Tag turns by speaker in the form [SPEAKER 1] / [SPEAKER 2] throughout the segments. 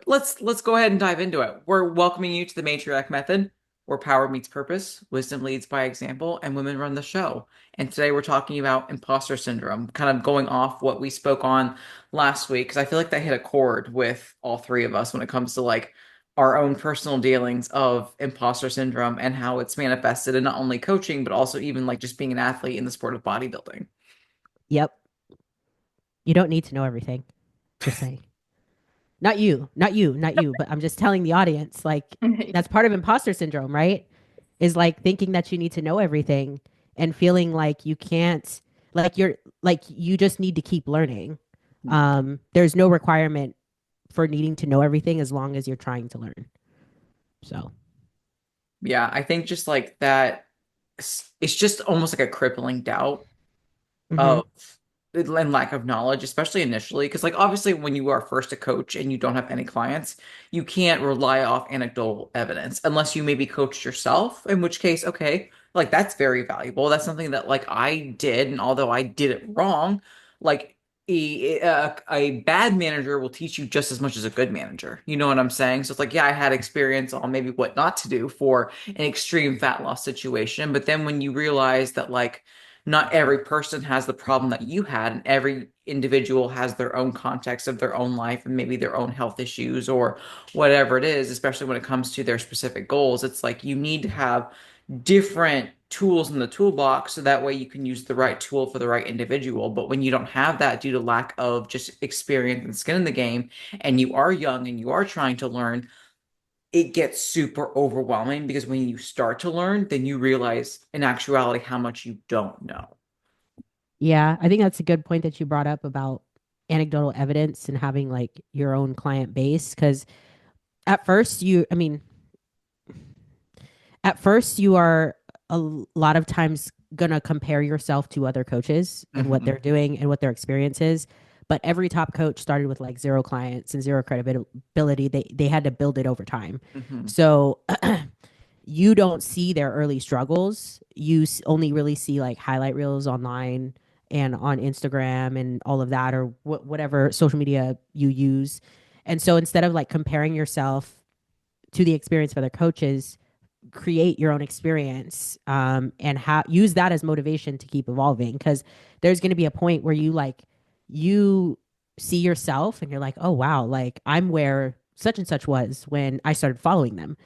[SPEAKER 1] let's go ahead and dive into it. We're welcoming you to the matriarch method, where power meets purpose, wisdom leads by example, and women run the show. And today we're talking about imposter syndrome, kind of going off what we spoke on last week, because I feel like that hit a chord with all three of us when it comes to like our own personal dealings of imposter syndrome and how it's manifested in not only coaching, but also even like just being an athlete in the sport of bodybuilding.
[SPEAKER 2] Yep. You don't need to know everything. Just saying. Not you, but I'm just telling the audience, like, that's part of imposter syndrome, right? Is like thinking that you need to know everything and feeling like you can't, like you just need to keep learning. There's no requirement for needing to know everything as long as you're trying to learn. So,
[SPEAKER 1] Yeah, I think just like that, it's just almost like a crippling doubt
[SPEAKER 2] mhm.
[SPEAKER 1] of and lack of knowledge, especially initially. Because, like, obviously, when you are first a coach and you don't have any clients, you can't rely off anecdotal evidence unless you maybe coached yourself, in which case, okay, like that's very valuable. That's something that, like, I did. And although I did it wrong, like, a bad manager will teach you just as much as a good manager. You know what I'm saying? So it's like, yeah, I had experience on maybe what not to do for an extreme fat loss situation. But then when you realize that, like, not every person has the problem that you had, and every individual has their own context of their own life and maybe their own health issues or whatever it is, especially when it comes to their specific goals. It's like you need to have different tools in the toolbox so that way you can use the right tool for the right individual. But when you don't have that due to lack of just experience and skin in the game, and you are young and you are trying to learn, it gets super overwhelming because when you start to learn, then you realize in actuality how much you don't know.
[SPEAKER 2] Yeah, I think that's a good point that you brought up about anecdotal evidence and having like your own client base. Because at first, at first you are a lot of times gonna compare yourself to other coaches and what
[SPEAKER 1] Hmm.
[SPEAKER 2] they're doing and what their experience is. But every top coach started with like zero clients and zero credibility. They had to build it over time.
[SPEAKER 1] Hmm.
[SPEAKER 2] So you don't see their early struggles. You only really see like highlight reels online and on Instagram and all of that, or whatever social media you use. And so instead of like comparing yourself to the experience of other coaches, create your own experience, and use that as motivation to keep evolving. Because there's going to be a point where you see yourself and you're like, oh wow, like I'm where such and such was when I started following them.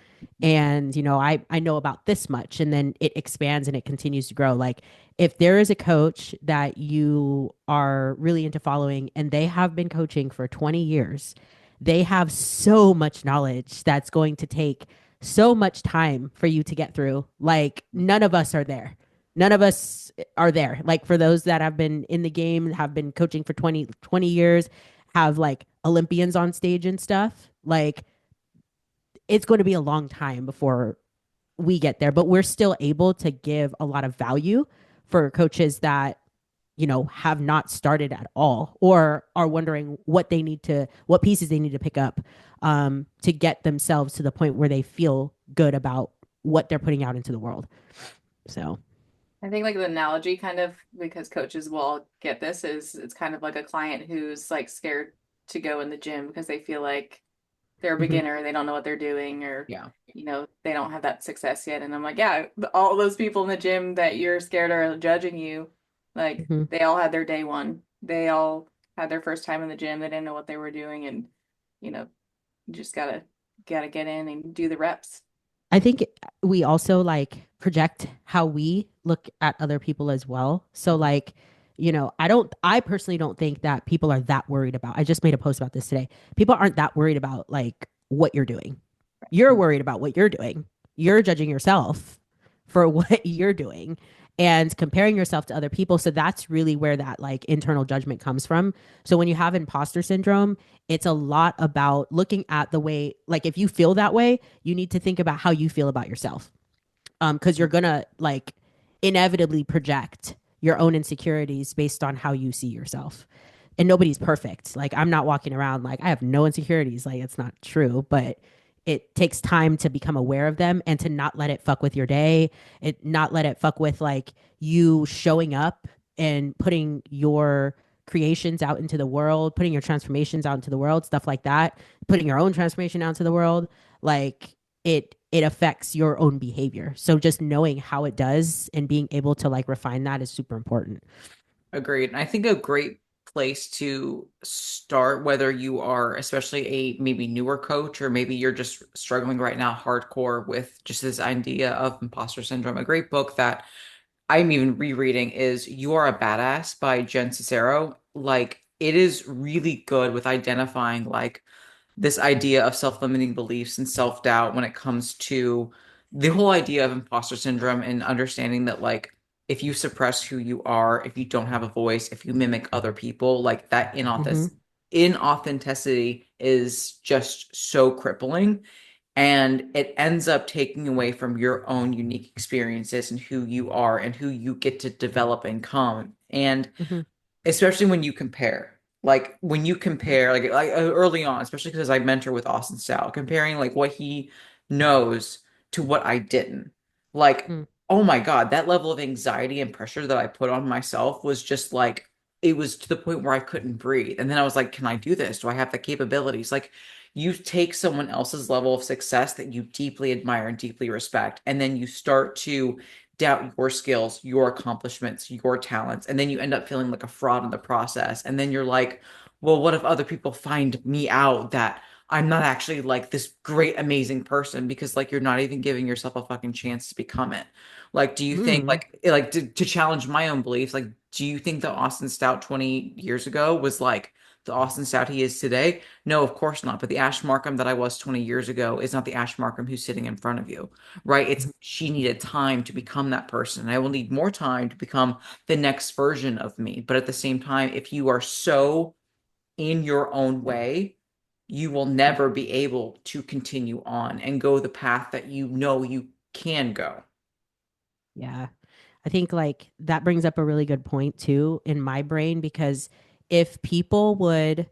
[SPEAKER 2] And I know about this much, and then it expands and it continues to grow. Like if there is a coach that you are really into following and they have been coaching for 20 years, they have so much knowledge that's going to take so much time for you to get through. Like none of us are there. None of us are there. Like for those that have been in the game, have been coaching for 20 years, have like Olympians on stage and stuff, like it's going to be a long time before we get there, but we're still able to give a lot of value for coaches that have not started at all or are wondering what pieces they need to pick up, to get themselves to the point where they feel good about what they're putting out into the world. So,
[SPEAKER 3] I think like the analogy kind of because coaches will all get this is it's kind of like a client who's like scared to go in the gym because they feel like they're a
[SPEAKER 2] mhm,
[SPEAKER 3] beginner, they don't know what they're doing or
[SPEAKER 1] Yeah.
[SPEAKER 3] they don't have that success yet. And I'm like, yeah, all those people in the gym that you're scared are judging you, like
[SPEAKER 2] mhm.
[SPEAKER 3] they all had their day one. They all had their first time in the gym. They didn't know what they were doing and you know, you just gotta get in and do the reps.
[SPEAKER 2] I think we also like project how we look at other people as well. So
[SPEAKER 1] Mhm.
[SPEAKER 2] like, I personally don't think that people are that worried about. I just made a post about this today. People aren't that worried about like what you're doing. You're worried about what you're doing. You're judging yourself for what you're doing and comparing yourself to other people. So that's really where that like internal judgment comes from. So when you have imposter syndrome, it's a lot about looking at the way, like if you feel that way, you need to think about how you feel about yourself. Because you're gonna like inevitably project your own insecurities based on how you see yourself. And nobody's perfect. Like I'm not walking around like I have no insecurities. Like it's not true, but it takes time to become aware of them and to not let it fuck with your day. It not let it fuck with like you showing up and putting your creations out into the world, putting your transformations out into the world, stuff like that, putting your own transformation out into the world, like it affects your own behavior. So just knowing how it does and being able to like refine that is super important.
[SPEAKER 1] Agreed. And I think a great place to start, whether you are especially a maybe newer coach or maybe you're just struggling right now hardcore with just this idea of imposter syndrome, a great book that I'm even rereading is You Are a Badass by Jen Sincero. Like, it is really good with identifying like this idea of self-limiting beliefs and self-doubt when it comes to the whole idea of imposter syndrome and understanding that like if you suppress who you are, if you don't have a voice, if you mimic other people, like that
[SPEAKER 2] Mm-hmm.
[SPEAKER 1] inauthenticity is just so crippling and it ends up taking away from your own unique experiences and who you are and who you get to develop and come. And
[SPEAKER 2] Mm-hmm.
[SPEAKER 1] especially when you compare like when you compare like early on, especially because I mentor with Austin Stout, comparing like what he knows to what I didn't, like,
[SPEAKER 2] Mm-hmm.
[SPEAKER 1] oh my God, that level of anxiety and pressure that I put on myself was just like it was to the point where I couldn't breathe. And then I was like, can I do this? Do I have the capabilities? Like, you take someone else's level of success that you deeply admire and deeply respect, and then you start to doubt your skills, your accomplishments, your talents, and then you end up feeling like a fraud in the process. And then you're like, well, what if other people find me out that I'm not actually like this great, amazing person because like you're not even giving yourself a fucking chance to become it. Like, do you think
[SPEAKER 2] Mm-hmm.
[SPEAKER 1] like to challenge my own beliefs, like, do you think that Austin Stout 20 years ago was like the Austin Stout he is today? No, of course not. But the Ash Markham that I was 20 years ago is not the Ash Markham who's sitting in front of you, right? It's she needed time to become that person. And I will need more time to become the next version of me. But at the same time, if you are so in your own way, you will never be able to continue on and go the path that you know you can go.
[SPEAKER 2] Yeah. I think like that brings up a really good point too in my brain because if people would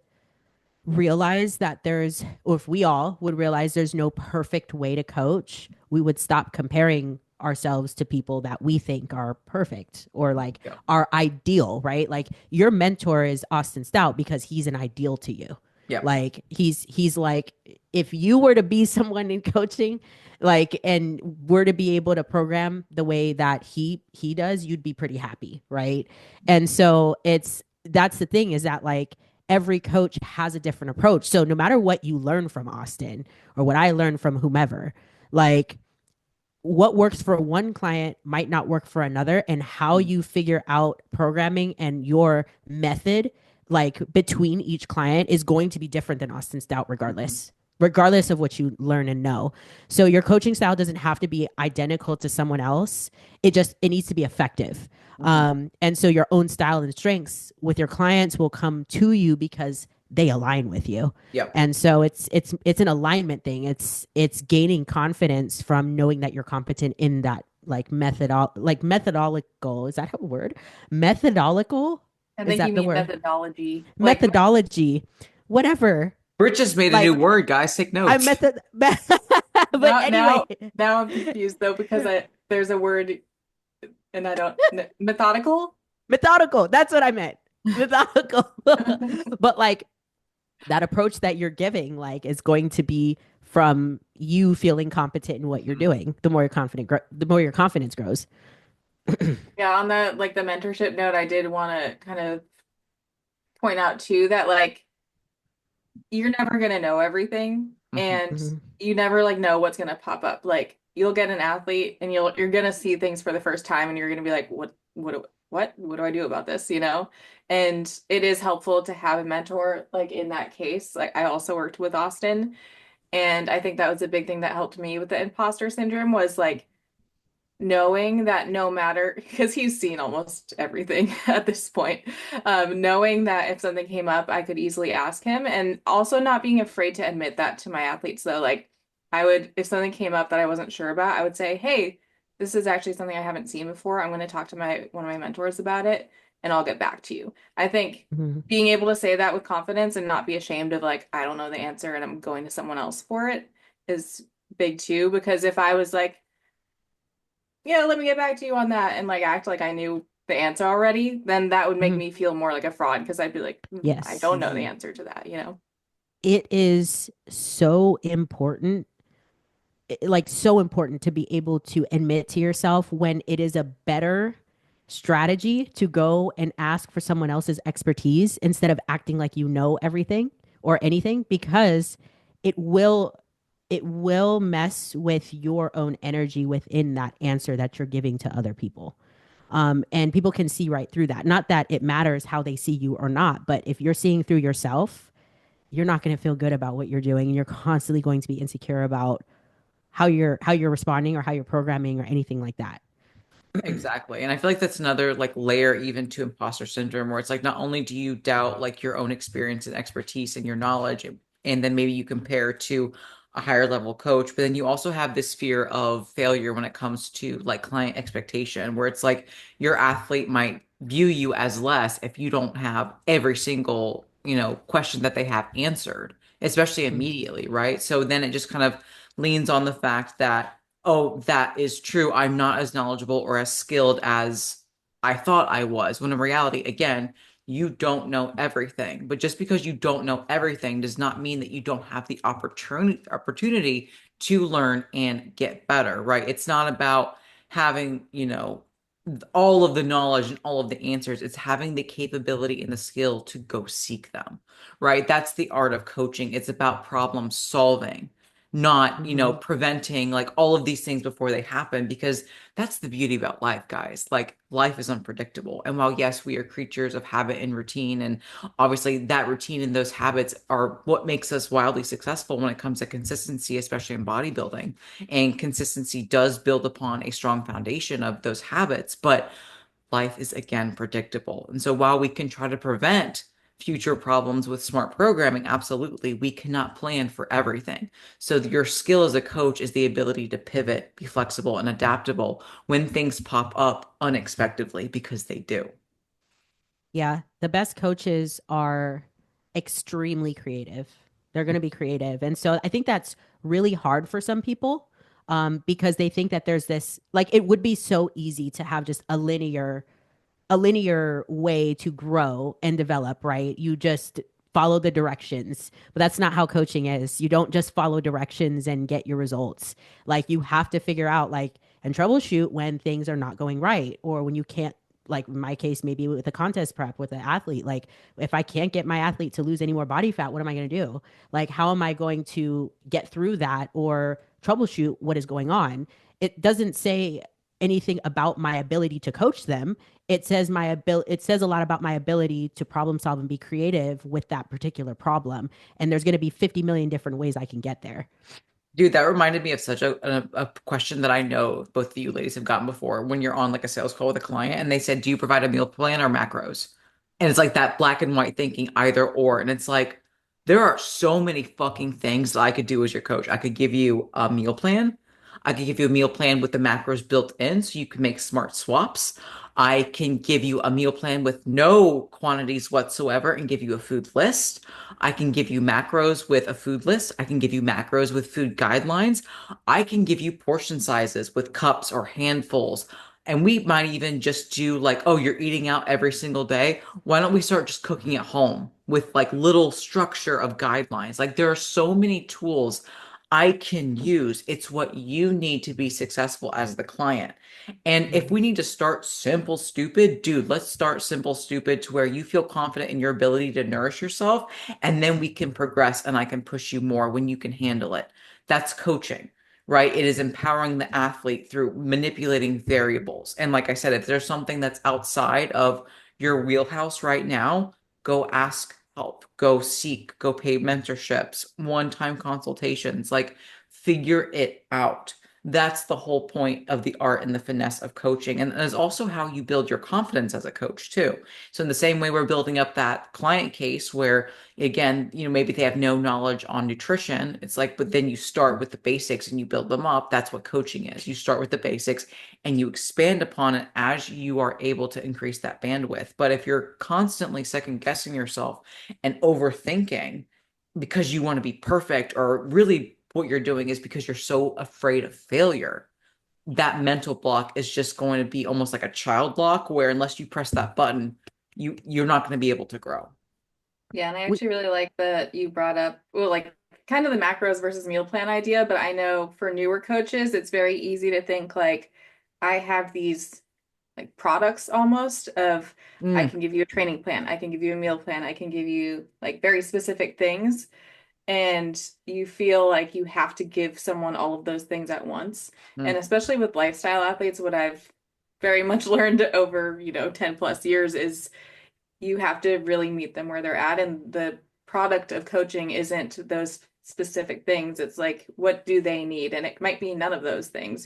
[SPEAKER 2] realize that there's, or if we all would realize there's no perfect way to coach, we would stop comparing ourselves to people that we think are perfect or like
[SPEAKER 1] Yeah.
[SPEAKER 2] are ideal, right? Like your mentor is Austin Stout because he's an ideal to you.
[SPEAKER 1] Yeah.
[SPEAKER 2] Like he's like if you were to be someone in coaching like and were to be able to program the way that he does, you'd be pretty happy, right? And so it's that's the thing is that like every coach has a different approach. So no matter what you learn from Austin or what I learned from whomever, like what works for one client might not work for another, and how
[SPEAKER 1] Mm.
[SPEAKER 2] you figure out programming and your method like between each client is going to be different than Austin Stout
[SPEAKER 1] Mhm.
[SPEAKER 2] regardless of what you learn and know. So your coaching style doesn't have to be identical to someone else. It needs to be effective.
[SPEAKER 1] Mhm.
[SPEAKER 2] And so your own style and strengths with your clients will come to you because they align with you.
[SPEAKER 1] Yep.
[SPEAKER 2] And so it's an alignment thing. It's gaining confidence from knowing that you're competent in that like methodological. Is that a word? Methodological?
[SPEAKER 3] I
[SPEAKER 2] Is
[SPEAKER 3] think you
[SPEAKER 2] that the
[SPEAKER 3] mean
[SPEAKER 2] word?
[SPEAKER 3] methodology. Like
[SPEAKER 2] Methodology. Whatever.
[SPEAKER 1] Brit just made a new
[SPEAKER 2] Like
[SPEAKER 1] word, guys. Take
[SPEAKER 2] I'm
[SPEAKER 1] notes.
[SPEAKER 2] method but
[SPEAKER 3] now
[SPEAKER 2] anyway.
[SPEAKER 3] now I'm confused though because there's a word and I don't methodical.
[SPEAKER 2] Methodical. That's what I meant. Methodical. But like that approach that you're giving like is going to be from you feeling competent in what you're
[SPEAKER 1] Mhm.
[SPEAKER 2] doing. The more your confidence grows.
[SPEAKER 3] Yeah, on the like the mentorship note, I did want to kind of point out too that like you're never gonna know everything
[SPEAKER 1] Mhm.
[SPEAKER 3] and
[SPEAKER 2] Mhm.
[SPEAKER 3] you never like know what's gonna pop up. Like you'll get an athlete and you're gonna see things for the first time and you're gonna be like, what do I do about this? You know? And it is helpful to have a mentor like in that case. Like I also worked with Austin and I think that was a big thing that helped me with the imposter syndrome was like knowing that no matter because he's seen almost everything at this point, knowing that if something came up I could easily ask him and also not being afraid to admit that to my athletes though, like I would if something came up that I wasn't sure about I would say, hey, this is actually something I haven't seen before. I'm going to talk to my one of my mentors about it and I'll get back to you. I think
[SPEAKER 2] Mhm.
[SPEAKER 3] being able to say that with confidence and not be ashamed of like I don't know the answer and I'm going to someone else for it is big too, because if I was like, yeah, let me get back to you on that and like act like I knew the answer already, then that would make
[SPEAKER 2] Mhm.
[SPEAKER 3] me feel more like a fraud because I'd be like, I
[SPEAKER 2] Yes.
[SPEAKER 3] don't know the
[SPEAKER 1] Mhm.
[SPEAKER 3] answer to that, you know?
[SPEAKER 2] It is so important, like so important to be able to admit to yourself when it is a better strategy to go and ask for someone else's expertise instead of acting like you know everything or anything, because it will it will mess with your own energy within that answer that you're giving to other people. And people can see right through that. Not that it matters how they see you or not, but if you're seeing through yourself, you're not going to feel good about what you're doing, and you're constantly going to be insecure about how you're responding or how you're programming or anything like that.
[SPEAKER 1] Exactly. And I feel like that's another like layer even to imposter syndrome where it's like not only do you doubt like your own experience and expertise and your knowledge and then maybe you compare to a higher level coach, but then you also have this fear of failure when it comes to like client expectation where it's like your athlete might view you as less if you don't have every single, question that they have answered, especially immediately, right? So then it just kind of leans on the fact that oh, that is true. I'm not as knowledgeable or as skilled as I thought I was. When in reality, again, you don't know everything. But just because you don't know everything does not mean that you don't have the opportunity to learn and get better, right? It's not about having, all of the knowledge and all of the answers. It's having the capability and the skill to go seek them, right? That's the art of coaching. It's about problem solving, not,
[SPEAKER 2] Mm-hmm.
[SPEAKER 1] preventing like all of these things before they happen, because that's the beauty about life, guys. Like life is unpredictable. And while yes, we are creatures of habit and routine, and obviously that routine and those habits are what makes us wildly successful when it comes to consistency, especially in bodybuilding. And consistency does build upon a strong foundation of those habits, but life is again predictable. And so while we can try to prevent future problems with smart programming, absolutely, we cannot plan for everything. So your skill as a coach is the ability to pivot, be flexible and adaptable when things pop up unexpectedly, because they do.
[SPEAKER 2] Yeah, the best coaches are extremely creative. They're going to be creative. And so I think that's really hard for some people, because they think that there's this, like, it would be so easy to have just a linear way to grow and develop, right? You just follow the directions. But that's not how coaching is. You don't just follow directions and get your results. Like you have to figure out like and troubleshoot when things are not going right or when you can't, like in my case maybe with the contest prep with an athlete, like if I can't get my athlete to lose any more body fat, what am I going to do? Like how am I going to get through that or troubleshoot what is going on? It doesn't say anything about my ability to coach them. It says a lot about my ability to problem solve and be creative with that particular problem, and there's going to be 50 million different ways I can get there.
[SPEAKER 1] Dude, that reminded me of such a question that I know both of you ladies have gotten before when you're on like a sales call with a client and they said, do you provide a meal plan or macros? And it's like that black and white thinking, either or. And it's like, there are so many fucking things that I could do as your coach. I could give you a meal plan. I could give you a meal plan with the macros built in so you can make smart swaps. I can give you a meal plan with no quantities whatsoever and give you a food list. I can give you macros with a food list. I can give you macros with food guidelines. I can give you portion sizes with cups or handfuls. And we might even just do like, oh, you're eating out every single day. Why don't we start just cooking at home with like little structure of guidelines? Like there are so many tools I can use. It's what you need to be successful as the client. And if we
[SPEAKER 2] Mhm.
[SPEAKER 1] need to start simple, stupid, dude, let's start simple, stupid to where you feel confident in your ability to nourish yourself. And then we can progress and I can push you more when you can handle it. That's coaching, right? It is empowering the athlete through manipulating variables. And like I said, if there's something that's outside of your wheelhouse right now, go ask help, go seek, go pay mentorships, one-time consultations, like figure it out. That's the whole point of the art and the finesse of coaching. And it's also how you build your confidence as a coach, too. So, in the same way, we're building up that client case where, again, maybe they have no knowledge on nutrition. It's like, but then you start with the basics and you build them up. That's what coaching is. You start with the basics and you expand upon it as you are able to increase that bandwidth. But if you're constantly second guessing yourself and overthinking because you want to be perfect, or really what you're doing is because you're so afraid of failure, that mental block is just going to be almost like a child lock where unless you press that button, you're not going to be able to grow.
[SPEAKER 3] Yeah, and I
[SPEAKER 2] We,
[SPEAKER 3] actually really like that you brought up, well, like kind of the macros versus meal plan idea, but I know for newer coaches, it's very easy to think like I have these like products almost of I
[SPEAKER 1] Mm,
[SPEAKER 3] can give you a training plan, I can give you a meal plan, I can give you like very specific things, and you feel like you have to give someone all of those things at once. And
[SPEAKER 1] mm,
[SPEAKER 3] especially with lifestyle athletes, what I've very much learned over, 10 plus years is you have to really meet them where they're at. And the product of coaching isn't those specific things. It's like, what do they need? And it might be none of those things.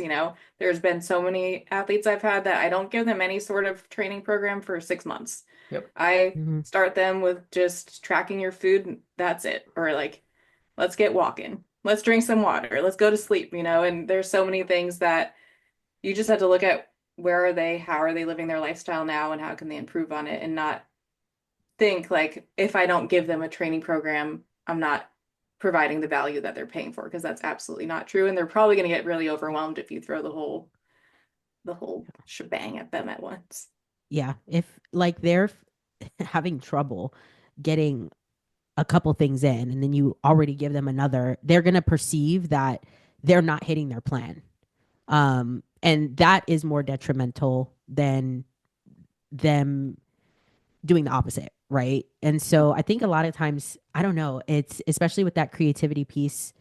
[SPEAKER 3] There's been so many athletes I've had that I don't give them any sort of training program for 6 months.
[SPEAKER 1] yep.
[SPEAKER 3] I
[SPEAKER 2] mhm.
[SPEAKER 3] start them with just tracking your food, and that's it. Or like, let's get walking. Let's drink some water. Let's go to sleep. And there's so many things that you just have to look at where are they, how are they living their lifestyle now, and how can they improve on it and not think like if I don't give them a training program, I'm not providing the value that they're paying for because that's absolutely not true. And they're probably going to get really overwhelmed if you throw the whole shebang at them at once.
[SPEAKER 2] Yeah, if like they're having trouble getting a couple things in and then you already give them another, they're going to perceive that they're not hitting their plan. And that is more detrimental than them doing the opposite, right? And so I think a lot of times, I don't know, it's especially with that creativity piece,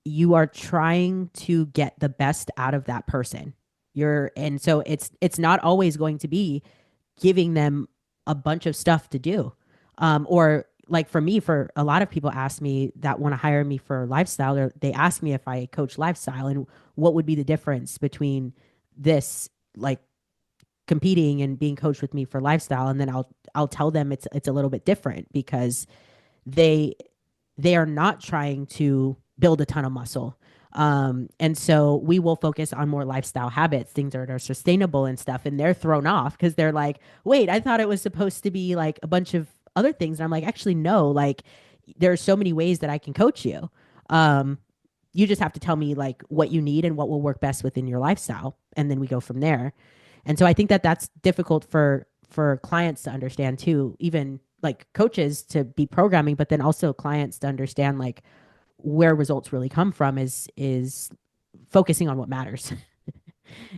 [SPEAKER 2] you are trying to get the best out of that person. And so it's not always going to be giving them a bunch of stuff to do. Or like for me, for a lot of people ask me that want to hire me for lifestyle, or they ask me if I coach lifestyle and what would be the difference between this, like competing and being coached with me for lifestyle. And then I'll tell them it's a little bit different because they they are not trying to build a ton of muscle. And so we will focus on more lifestyle habits, things that are sustainable and stuff. And they're thrown off because they're like, wait, I thought it was supposed to be like a bunch of other things. And I'm like, actually, no, like there are so many ways that I can coach you. Um, you just have to tell me like what you need and what will work best within your lifestyle. And then we go from there. And so I think that that's difficult for clients to understand too, even like coaches to be programming, but then also clients to understand like where results really come from is focusing on what matters.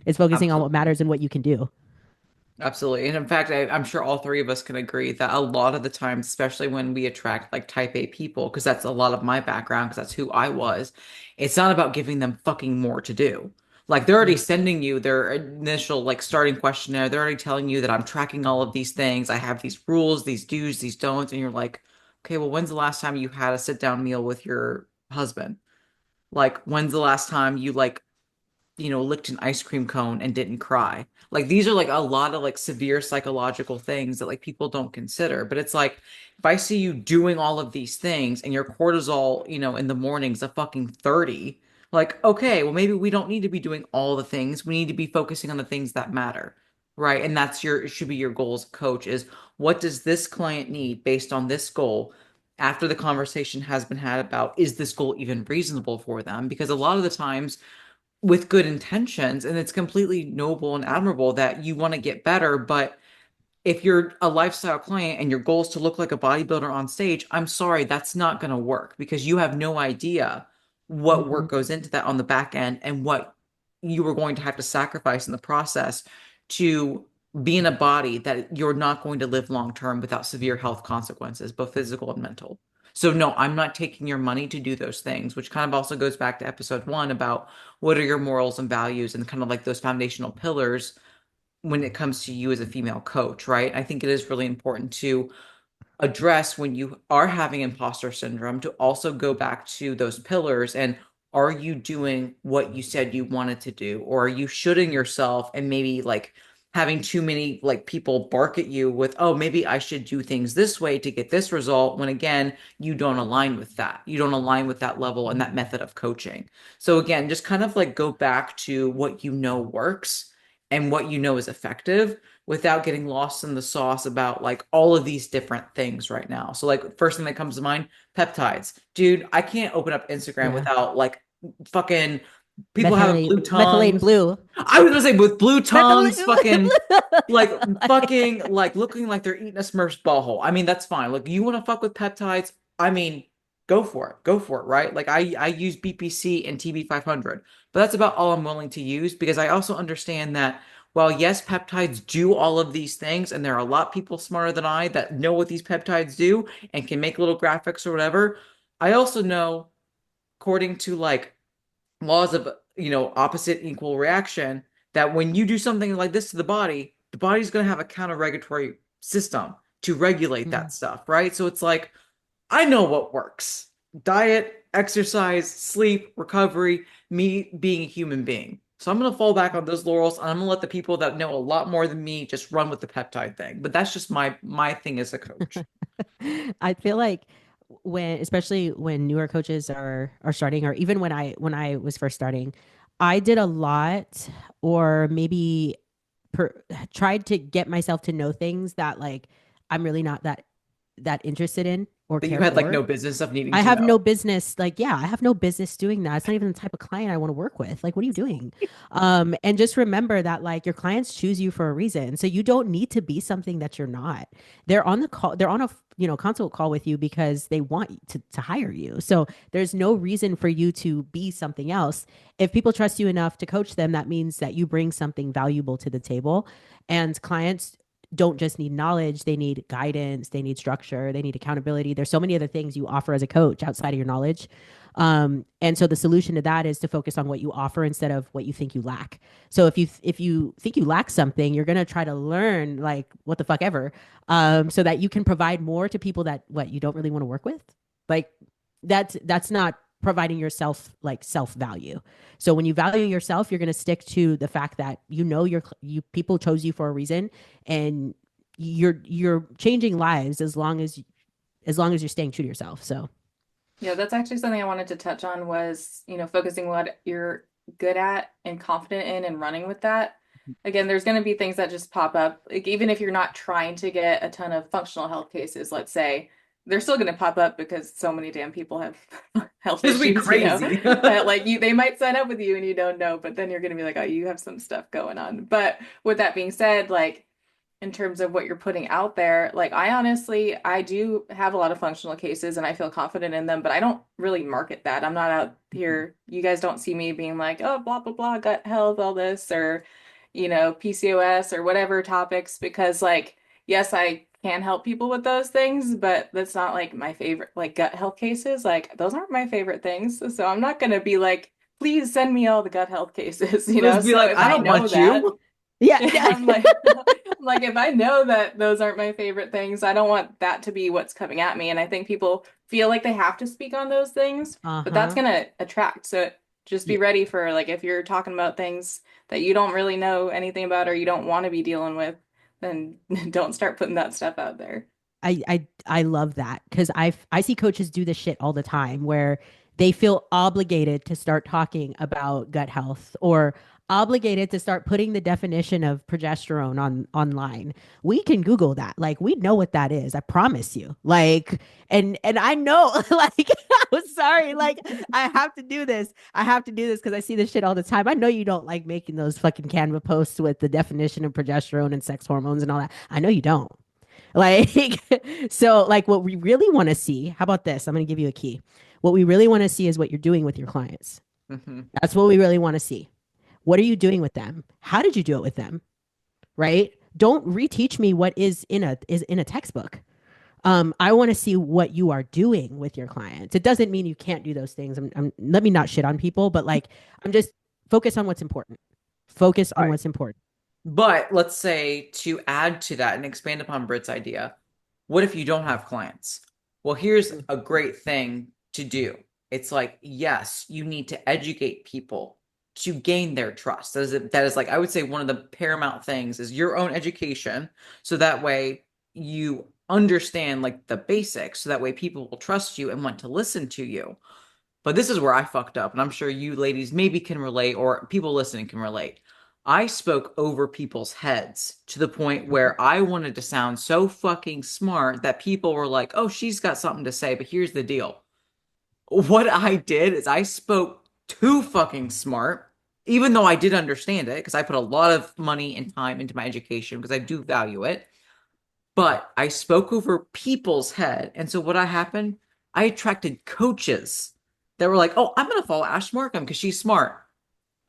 [SPEAKER 2] It's focusing on what
[SPEAKER 1] Absolutely.
[SPEAKER 2] matters and what you can do.
[SPEAKER 1] Absolutely. And in fact, I'm sure all three of us can agree that a lot of the time, especially when we attract like type A people, because that's a lot of my background, because that's who I was, it's not about giving them fucking more to do. Like they're already
[SPEAKER 2] Mm-hmm.
[SPEAKER 1] sending you their initial like starting questionnaire. They're already telling you that I'm tracking all of these things. I have these rules, these do's, these don'ts. And you're like, okay, well, when's the last time you had a sit down meal with your husband? Like, when's the last time you like licked an ice cream cone and didn't cry. Like these are like a lot of like severe psychological things that like people don't consider. But it's like if I see you doing all of these things and your cortisol, in the morning's a fucking 30, like okay, well maybe we don't need to be doing all the things. We need to be focusing on the things that matter. Right? And that's it should be your goal as a coach is what does this client need based on this goal? After the conversation has been had about is this goal even reasonable for them? Because a lot of the times with good intentions and it's completely noble and admirable that you want to get better, but if you're a lifestyle client and your goal is to look like a bodybuilder on stage, I'm sorry, that's not going to work because you have no idea what
[SPEAKER 2] Mm-hmm.
[SPEAKER 1] work goes into that on the back end and what you are going to have to sacrifice in the process to be in a body that you're not going to live long term without severe health consequences, both physical and mental. So, no, I'm not taking your money to do those things, which kind of also goes back to episode one about what are your morals and values and kind of like those foundational pillars when it comes to you as a female coach, right? I think it is really important to address when you are having imposter syndrome to also go back to those pillars and are you doing what you said you wanted to do or are you shooting yourself and maybe like having too many like people bark at you with oh maybe I should do things this way to get this result when again you don't align with that, you don't align with that level and that method of coaching. So again, just kind of like go back to what you know works and what you know is effective without getting lost in the sauce about like all of these different things right now. So like first thing that comes to mind, peptides. Dude, I can't open up Instagram
[SPEAKER 2] Yeah.
[SPEAKER 1] without like fucking People have blue
[SPEAKER 2] Methylene
[SPEAKER 1] tongues.
[SPEAKER 2] blue.
[SPEAKER 1] I was gonna say with blue tongues,
[SPEAKER 2] Methylene
[SPEAKER 1] fucking like
[SPEAKER 2] blue.
[SPEAKER 1] fucking like looking like they're eating a Smurf's butthole. I mean, that's fine. Like you want to fuck with peptides, I mean, go for it. Go for it, right? Like I use BPC and TB 500, but that's about all I'm willing to use because I also understand that while yes, peptides do all of these things, and there are a lot of people smarter than I that know what these peptides do and can make little graphics or whatever. I also know, according to like laws of opposite equal reaction, that when you do something like this to the body's going to have a counter regulatory system to regulate that
[SPEAKER 2] Mhm.
[SPEAKER 1] stuff, right? So it's like I know what works: diet, exercise, sleep, recovery, me being a human being. So I'm going to fall back on those laurels, and I'm going to let the people that know a lot more than me just run with the peptide thing. But that's just my thing as a coach.
[SPEAKER 2] I feel like when, especially when newer coaches are starting, or even when I was first starting, I did a lot, or maybe tried to get myself to know things that like I'm really not that interested in or
[SPEAKER 1] That you
[SPEAKER 2] care
[SPEAKER 1] had like
[SPEAKER 2] for.
[SPEAKER 1] no business of needing
[SPEAKER 2] I
[SPEAKER 1] to
[SPEAKER 2] have no
[SPEAKER 1] know.
[SPEAKER 2] business, like, yeah, I have no business doing that. It's not even the type of client I want to work with. Like, what are you doing? And just remember that like your clients choose you for a reason. So you don't need to be something that you're not. They're on the call, they're on a consult call with you because they want to hire you. So there's no reason for you to be something else. If people trust you enough to coach them, that means that you bring something valuable to the table. And clients don't just need knowledge, they need guidance, they need structure, they need accountability. There's so many other things you offer as a coach outside of your knowledge. And so the solution to that is to focus on what you offer instead of what you think you lack. So if you think you lack something, you're gonna try to learn like what the fuck ever, so that you can provide more to people that what you don't really want to work with. Like that's not providing yourself like self value. So when you value yourself, you're going to stick to the fact that you people chose you for a reason, and you're changing lives as long as you're staying true to yourself. So
[SPEAKER 3] Yeah, that's actually something I wanted to touch on was, focusing what you're good at and confident in and running with that. Again, there's going to be things that just pop up. Like even if you're not trying to get a ton of functional health cases, let's say, they're still going to pop up because so many damn people have health
[SPEAKER 1] This would be
[SPEAKER 3] issues,
[SPEAKER 1] crazy.
[SPEAKER 3] that like they might sign up with you and you don't know, but then you're going to be like, oh, you have some stuff going on. But with that being said, like in terms of what you're putting out there, like I do have a lot of functional cases and I feel confident in them, but I don't really market that. I'm not out here. You guys don't see me being like, oh, blah, blah, blah, gut health, all this, or, PCOS or whatever topics, because like, yes, I can help people with those things, but that's not like my favorite, like gut health cases. Like those aren't my favorite things. So I'm not going to be like, please send me all the gut health cases,
[SPEAKER 1] Just be
[SPEAKER 3] So
[SPEAKER 1] like,
[SPEAKER 3] if
[SPEAKER 1] I
[SPEAKER 3] I
[SPEAKER 1] don't
[SPEAKER 3] know
[SPEAKER 1] want
[SPEAKER 3] that,
[SPEAKER 1] you.
[SPEAKER 2] yeah,
[SPEAKER 3] yeah,
[SPEAKER 2] yeah.
[SPEAKER 3] I'm like if I know that those aren't my favorite things, I don't want that to be what's coming at me. And I think people feel like they have to speak on those things, but that's
[SPEAKER 2] Uh-huh.
[SPEAKER 3] gonna attract. So just be
[SPEAKER 2] Yeah.
[SPEAKER 3] ready for like if you're talking about things that you don't really know anything about or you don't want to be dealing with, then don't start putting that stuff out there.
[SPEAKER 2] I love that because I see coaches do this shit all the time where they feel obligated to start talking about gut health, or obligated to start putting the definition of progesterone on online. We can Google that. Like we know what that is. I promise you. Like and I know like I'm sorry. Like I have to do this. I have to do this because I see this shit all the time. I know you don't like making those fucking Canva posts with the definition of progesterone and sex hormones and all that. I know you don't. Like, so like what we really want to see, how about this? I'm going to give you a key. What we really want to see is what you're doing with your clients.
[SPEAKER 1] Mhm.
[SPEAKER 2] That's what we really want to see. What are you doing with them? How did you do it with them? Right? Don't reteach me what is in a textbook. I want to see what you are doing with your clients. It doesn't mean you can't do those things. Let me not shit on people, but like I'm just focus on what's important. Focus on
[SPEAKER 1] Right.
[SPEAKER 2] what's important.
[SPEAKER 1] But let's say to add to that and expand upon Britt's idea, what if you don't have clients? Well, here's a great thing to do. It's like, yes, you need to educate people to gain their trust. That is like, I would say one of the paramount things is your own education. So that way you understand like the basics. So that way people will trust you and want to listen to you. But this is where I fucked up, and I'm sure you ladies maybe can relate, or people listening can relate. I spoke over people's heads to the point where I wanted to sound so fucking smart that people were like, oh, she's got something to say, but here's the deal. What I did is I spoke too fucking smart, even though I did understand it because I put a lot of money and time into my education because I do value it. But I spoke over people's head. And so what I happened, I attracted coaches that were like, oh, I'm going to follow Ash Markham because she's smart.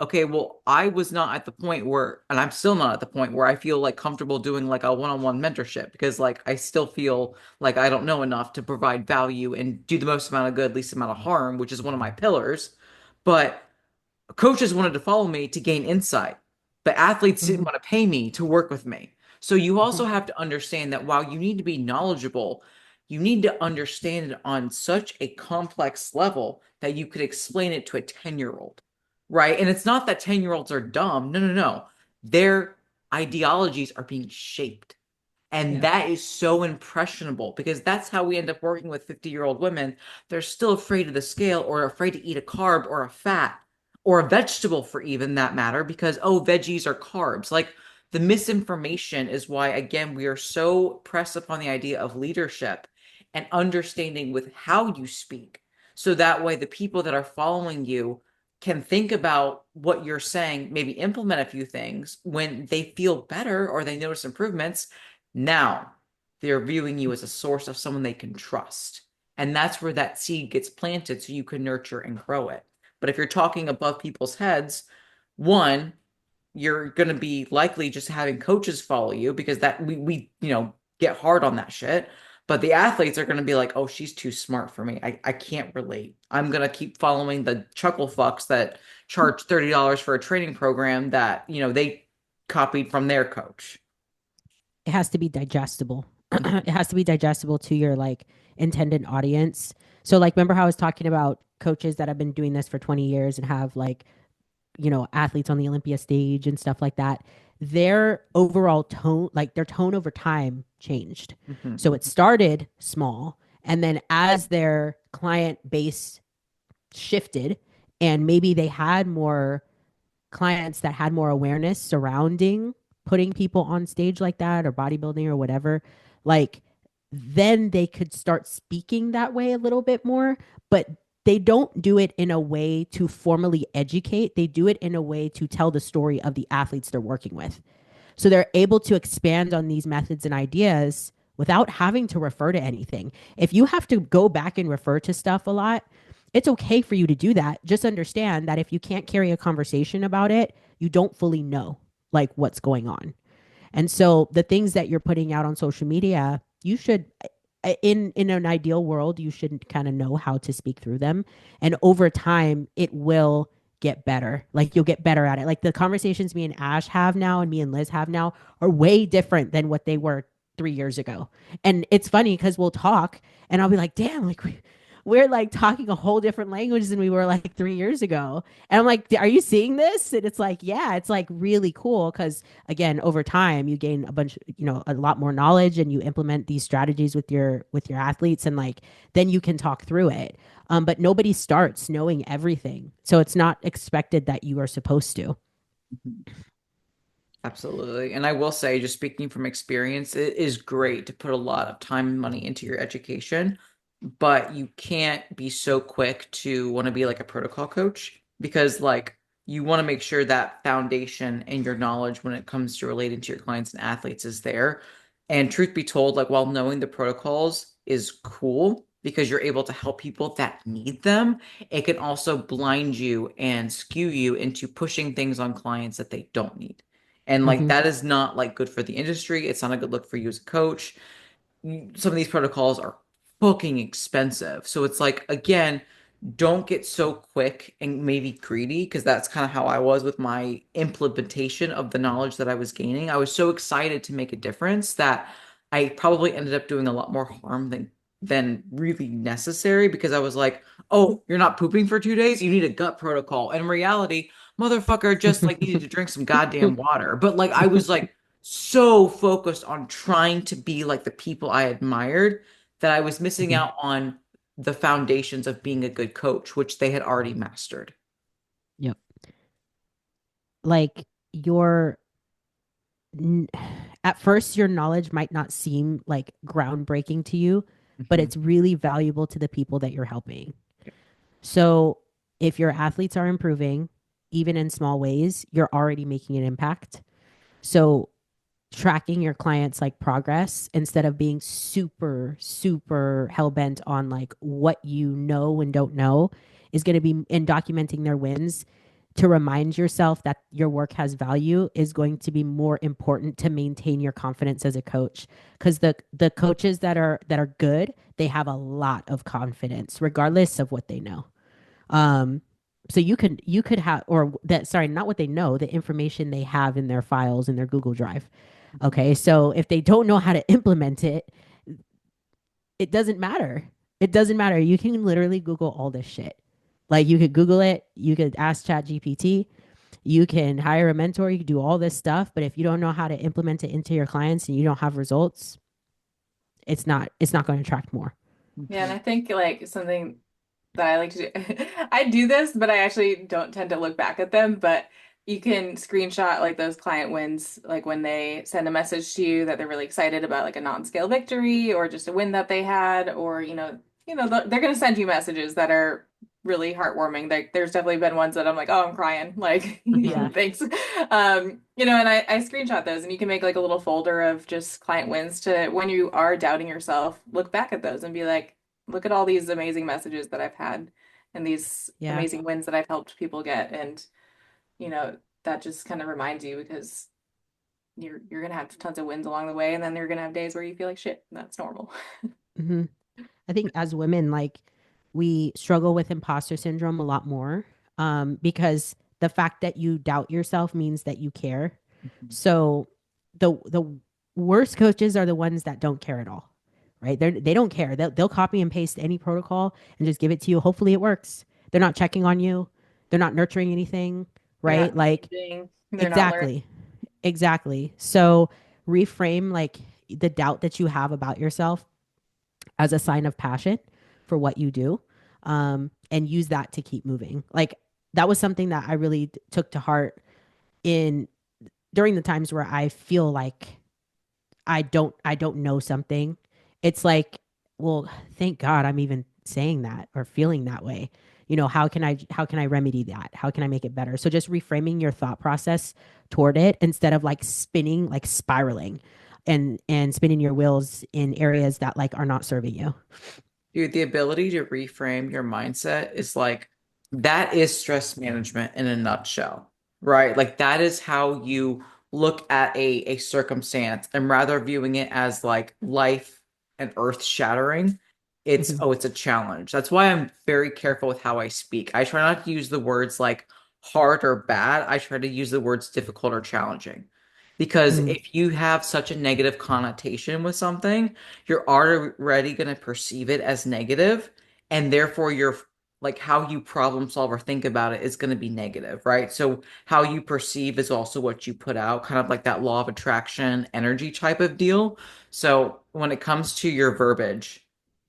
[SPEAKER 1] Okay, well, I was not at the point where, and I'm still not at the point where I feel like comfortable doing like a one-on-one mentorship because like I still feel like I don't know enough to provide value and do the most amount of good, least amount of harm, which is one of my pillars. But coaches wanted to follow me to gain insight, but athletes didn't
[SPEAKER 2] Hmm.
[SPEAKER 1] want to pay me to work with me. So you also
[SPEAKER 2] Hmm.
[SPEAKER 1] have to understand that while you need to be knowledgeable, you need to understand it on such a complex level that you could explain it to a 10-year-old, right? And it's not that 10-year-olds are dumb. No, no, no. Their ideologies are being shaped. And
[SPEAKER 2] Yeah.
[SPEAKER 1] that is so impressionable because that's how we end up working with 50-year-old women. They're still afraid of the scale or afraid to eat a carb or a fat or a vegetable for even that matter because, oh, veggies are carbs. Like the misinformation is why, again, we are so pressed upon the idea of leadership and understanding with how you speak. So that way, the people that are following you can think about what you're saying, maybe implement a few things when they feel better or they notice improvements. Now they're viewing you as a source of someone they can trust. And that's where that seed gets planted so you can nurture and grow it. But if you're talking above people's heads, one, you're going to be likely just having coaches follow you because that we get hard on that shit. But the athletes are going to be like, oh, she's too smart for me. I can't relate. I'm going to keep following the chuckle fucks that charge $30 for a training program that, they copied from their coach.
[SPEAKER 2] It has to be digestible. It has to be digestible to your like intended audience. So like remember how I was talking about coaches that have been doing this for 20 years and have like, athletes on the Olympia stage and stuff like that. Their overall tone, like their tone over time changed.
[SPEAKER 1] Mhm.
[SPEAKER 2] So it started small and then as their client base shifted and maybe they had more clients that had more awareness surrounding putting people on stage like that or bodybuilding or whatever, like then they could start speaking that way a little bit more. But they don't do it in a way to formally educate. They do it in a way to tell the story of the athletes they're working with. So they're able to expand on these methods and ideas without having to refer to anything. If you have to go back and refer to stuff a lot, it's okay for you to do that. Just understand that if you can't carry a conversation about it, you don't fully know like what's going on. And so the things that you're putting out on social media, you should in an ideal world, you should kind of know how to speak through them. And over time, it will get better. Like you'll get better at it. Like the conversations me and Ash have now and me and Liz have now are way different than what they were 3 years ago. And it's funny because we'll talk and I'll be like, damn, like we're like talking a whole different language than we were like 3 years ago. And I'm like, are you seeing this? And it's like, yeah, it's like really cool because again, over time you gain a bunch, a lot more knowledge and you implement these strategies with your athletes and like then you can talk through it. But nobody starts knowing everything. So it's not expected that you are supposed to.
[SPEAKER 1] Absolutely. And I will say, just speaking from experience, it is great to put a lot of time and money into your education, but you can't be so quick to want to be like a protocol coach because, like, you want to make sure that foundation and your knowledge when it comes to relating to your clients and athletes is there. And truth be told, like, while knowing the protocols is cool because you're able to help people that need them, it can also blind you and skew you into pushing things on clients that they don't need. And like
[SPEAKER 2] Mm-hmm.
[SPEAKER 1] that is not like good for the industry. It's not a good look for you as a coach. Some of these protocols are fucking expensive. So it's like, again, don't get so quick and maybe greedy because that's kind of how I was with my implementation of the knowledge that I was gaining. I was so excited to make a difference that I probably ended up doing a lot more harm than really necessary because I was like, "Oh, you're not pooping for 2 days? You need a gut protocol." And in reality, motherfucker just like needed to drink some goddamn water. But like I was like so focused on trying to be like the people I admired that I was missing
[SPEAKER 2] Mm-hmm.
[SPEAKER 1] out on the foundations of being a good coach, which they had already mastered.
[SPEAKER 2] Yep. Like your at first your knowledge might not seem like groundbreaking to you, but
[SPEAKER 1] Mhm.
[SPEAKER 2] it's really valuable to the people that you're helping. So If your athletes are improving, even in small ways, you're already making an impact. So tracking your clients like progress instead of being super hell bent on like what you know and don't know is going to be in documenting their wins to remind yourself that your work has value is going to be more important to maintain your confidence as a coach, because the coaches that are good, they have a lot of confidence regardless of what they know. um so you could have, or that, sorry, not what they know, the information they have in their files in their Google Drive.
[SPEAKER 1] Mhm.
[SPEAKER 2] Okay, so if they don't know how to implement it, it doesn't matter. It doesn't matter. You can literally Google all this shit. Like you could Google it, you could ask Chat GPT, you can hire a mentor, you can do all this stuff, but if you don't know how to implement it into your clients and you don't have results, it's not going to attract more.
[SPEAKER 3] Yeah, and
[SPEAKER 1] Mhm.
[SPEAKER 3] I think like something that I like to do. I do this, but I actually don't tend to look back at them. But you can screenshot like those client wins, like when they send a message to you that they're really excited about like a non-scale victory or just a win that they had, or they're going to send you messages that are really heartwarming. Like there's definitely been ones that I'm like, oh, I'm crying, like
[SPEAKER 2] Yeah.
[SPEAKER 1] Mhm.
[SPEAKER 3] thanks. And I screenshot those, and you can make like a little folder of just client wins to when you are doubting yourself, look back at those and be like, look at all these amazing messages that I've had and these
[SPEAKER 2] Yeah.
[SPEAKER 3] amazing wins that I've helped people get. And, you know, that just kind of reminds you because you're gonna have tons of wins along the way, and then you're gonna have days where you feel like shit. And that's normal.
[SPEAKER 2] Hmm. I think as women, like, we struggle with imposter syndrome a lot more, because the fact that you doubt yourself means that you care.
[SPEAKER 1] Mhm.
[SPEAKER 2] So the worst coaches are the ones that don't care at all, right? They don't care. They'll copy and paste any protocol and just give it to you. Hopefully it works. They're not checking on you. They're not nurturing anything,
[SPEAKER 3] They're
[SPEAKER 2] right?
[SPEAKER 3] not
[SPEAKER 2] Like,
[SPEAKER 3] engaging, they're not learning.
[SPEAKER 2] exactly. Exactly. So reframe like the doubt that you have about yourself as a sign of passion for what you do, and use that to keep moving. Like, that was something that I really took to heart in during the times where I feel like I don't know something. It's like, well, thank God I'm even saying that or feeling that way. How can I remedy that? How can I make it better? So just reframing your thought process toward it instead of like spinning, like spiraling and spinning your wheels in areas that like are not serving you.
[SPEAKER 1] Dude, the ability to reframe your mindset is like that is stress management in a nutshell, right? Like that is how you look at a circumstance and rather viewing it as like life and earth shattering, it's
[SPEAKER 2] Hmm.
[SPEAKER 1] oh, it's a challenge. That's why I'm very careful with how I speak. I try not to use the words like hard or bad. I try to use the words difficult or challenging. Because
[SPEAKER 2] Mm,
[SPEAKER 1] if you have such a negative connotation with something, you're already going to perceive it as negative, and therefore your like how you problem solve or think about it is going to be negative, right? So how you perceive is also what you put out, kind of like that law of attraction energy type of deal. So when it comes to your verbiage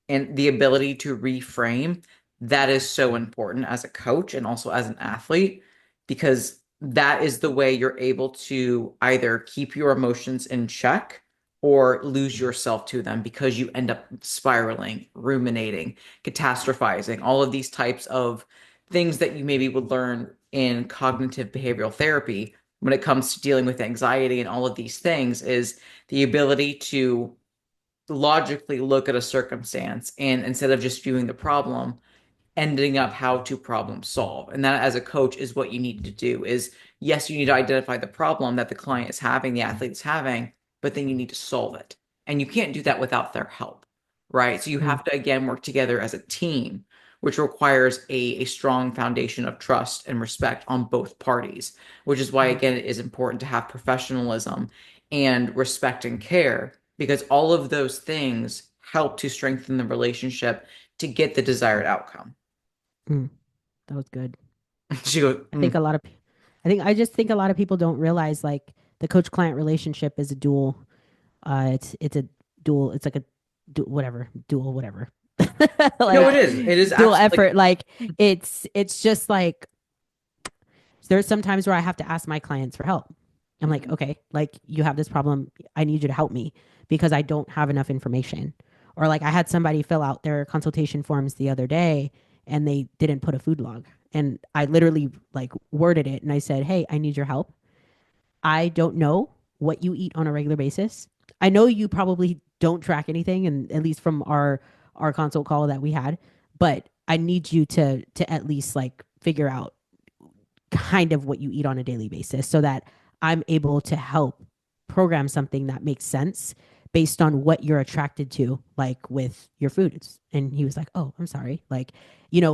[SPEAKER 1] and the ability to reframe, that is so important as a coach and also as an athlete, because that is the way you're able to either keep your emotions in check or lose yourself to them because you end up spiraling, ruminating, catastrophizing, all of these types of things that you maybe would learn in cognitive behavioral therapy when it comes to dealing with anxiety and all of these things is the ability to logically look at a circumstance and instead of just viewing the problem, ending up how to problem solve. And that as a coach is what you need to do is yes, you need to identify the problem that the client is having, the athlete is having, but then you need to solve it. And you can't do that without their help, right? So you
[SPEAKER 2] mm,
[SPEAKER 1] have to again work together as a team, which requires a strong foundation of trust and respect on both parties, which is why
[SPEAKER 2] mm,
[SPEAKER 1] again it is important to have professionalism and respect and care because all of those things help to strengthen the relationship to get the desired outcome.
[SPEAKER 2] mm. That was good.
[SPEAKER 1] She goes,
[SPEAKER 2] I think
[SPEAKER 1] mm.
[SPEAKER 2] a lot of, I just think a lot of people don't realize like the coach client relationship is a dual. It's a dual. It's like a whatever dual whatever.
[SPEAKER 1] No,
[SPEAKER 2] Like,
[SPEAKER 1] it is. It is
[SPEAKER 2] dual
[SPEAKER 1] absolutely
[SPEAKER 2] effort. Like, it's just like there's some times where I have to ask my clients for help. I'm like,
[SPEAKER 1] like,
[SPEAKER 2] okay, like, you have this problem. I need you to help me because I don't have enough information. Or like I had somebody fill out their consultation forms the other day and they didn't put a food log. And I literally like worded it and I said, "Hey, I need your help. I don't know what you eat on a regular basis. I know you probably don't track anything, and at least from our consult call that we had, but I need you to at least like figure out kind of what you eat on a daily basis so that I'm able to help program something that makes sense based on what you're attracted to, like with your foods." And he was like, "Oh, I'm sorry." Like,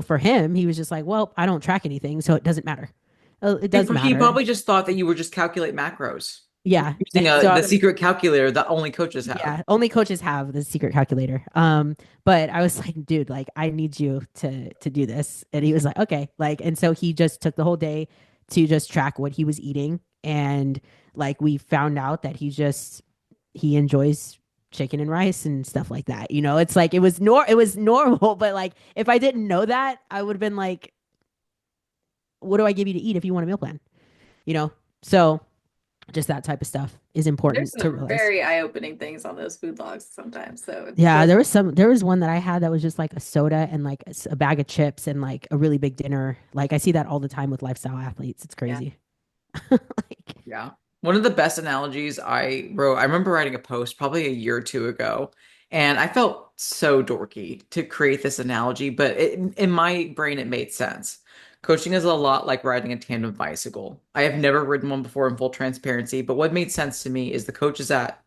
[SPEAKER 2] for him, he was just like, "Well, I don't track anything, so it doesn't matter." Oh, it does
[SPEAKER 1] He
[SPEAKER 2] matter.
[SPEAKER 1] probably just thought that you were just calculate macros
[SPEAKER 2] Yeah.
[SPEAKER 1] using
[SPEAKER 2] And so I
[SPEAKER 1] the
[SPEAKER 2] was,
[SPEAKER 1] secret calculator that only coaches have.
[SPEAKER 2] yeah, only coaches have the secret calculator. But I was like, "Dude, like I need you to do this." And he was like, "Okay." Like, and so he just took the whole day to just track what he was eating. And like we found out that he enjoys chicken and rice and stuff like that. It's like it was normal, but like if I didn't know that, I would have been like, "What do I give you to eat if you want a meal plan?" You know? So just that type of stuff is
[SPEAKER 3] There's
[SPEAKER 2] important to
[SPEAKER 3] some
[SPEAKER 2] realize.
[SPEAKER 3] very eye-opening things on those food logs sometimes. So it
[SPEAKER 2] Yeah,
[SPEAKER 3] does.
[SPEAKER 2] there was one that I had that was just like a soda and like a bag of chips and like a really big dinner. Like I see that all the time with lifestyle athletes. It's
[SPEAKER 3] Yeah.
[SPEAKER 2] crazy. Like,
[SPEAKER 1] Yeah. One of the best analogies I wrote, I remember writing a post probably a year or two ago, and I felt so dorky to create this analogy, but in my brain, it made sense. Coaching is a lot like riding a tandem bicycle. I have never ridden one before in full transparency, but what made sense to me is the coach is at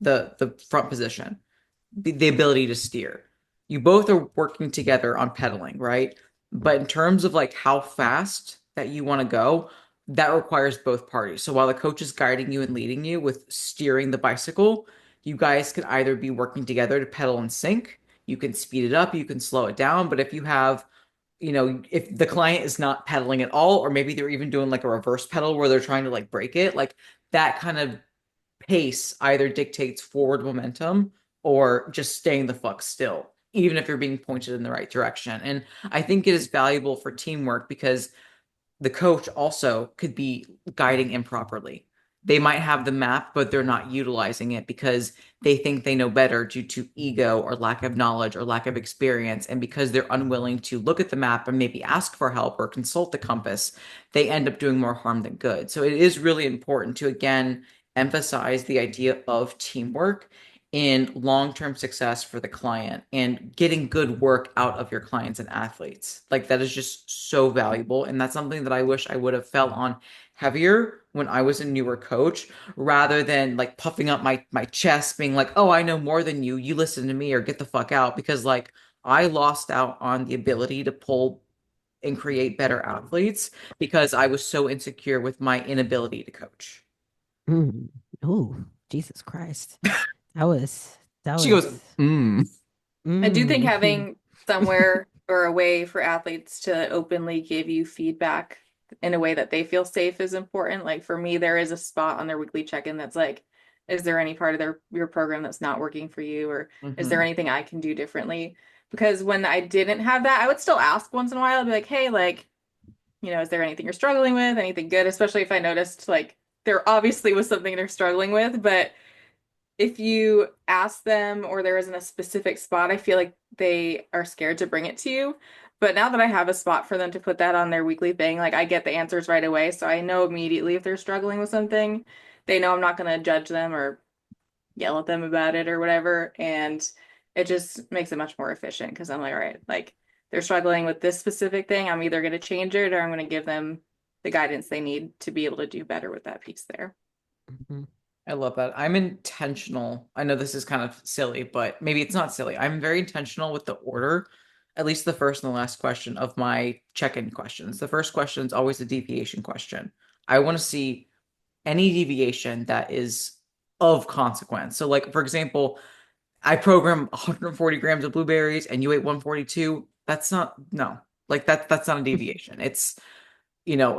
[SPEAKER 1] the front position, the ability to steer. You both are working together on pedaling, right? But in terms of like how fast that you want to go, that requires both parties. So while the coach is guiding you and leading you with steering the bicycle, you guys can either be working together to pedal in sync. You can speed it up, you can slow it down. But if you have, if the client is not pedaling at all, or maybe they're even doing like a reverse pedal where they're trying to like break it, like that kind of pace either dictates forward momentum or just staying the fuck still, even if you're being pointed in the right direction. And I think it is valuable for teamwork because the coach also could be guiding improperly. They might have the map, but they're not utilizing it because they think they know better due to ego or lack of knowledge or lack of experience. And because they're unwilling to look at the map and maybe ask for help or consult the compass, they end up doing more harm than good. So it is really important to, again, emphasize the idea of teamwork in long-term success for the client and getting good work out of your clients and athletes. Like that is just so valuable. And that's something that I wish I would have felt on heavier when I was a newer coach, rather than like puffing up my chest, being like, oh, I know more than you listen to me or get the fuck out. Because like I lost out on the ability to pull and create better athletes because I was so insecure with my inability to coach.
[SPEAKER 2] mm, oh, Jesus Christ. That
[SPEAKER 1] She goes,
[SPEAKER 2] was,
[SPEAKER 1] mm.
[SPEAKER 3] I do think
[SPEAKER 2] mm.
[SPEAKER 3] having somewhere or a way for athletes to openly give you feedback in a way that they feel safe is important. Like for me, there is a spot on their weekly check-in that's like, is there any part of your program that's not working for you? Or is there
[SPEAKER 1] Mhm.
[SPEAKER 3] anything I can do differently? Because when I didn't have that, I would still ask once in a while. I'd be like, hey, like, is there anything you're struggling with? Anything good? Especially if I noticed like there obviously was something they're struggling with, but if you ask them or there isn't a specific spot, I feel like they are scared to bring it to you. But now that I have a spot for them to put that on their weekly thing, like I get the answers right away. So I know immediately if they're struggling with something. They know I'm not going to judge them or yell at them about it or whatever. And it just makes it much more efficient because I'm like, all right, like they're struggling with this specific thing. I'm either going to change it or I'm going to give them the guidance they need to be able to do better with that piece there.
[SPEAKER 2] Mhm.
[SPEAKER 1] I love that. I'm intentional. I know this is kind of silly, but maybe it's not silly. I'm very intentional with the order, at least the first and the last question of my check-in questions. The first question is always a deviation question. I want to see any deviation that is of consequence. So, like, for example, I program 140 grams of blueberries and you ate 142. That's not, no, like that's not a deviation. It's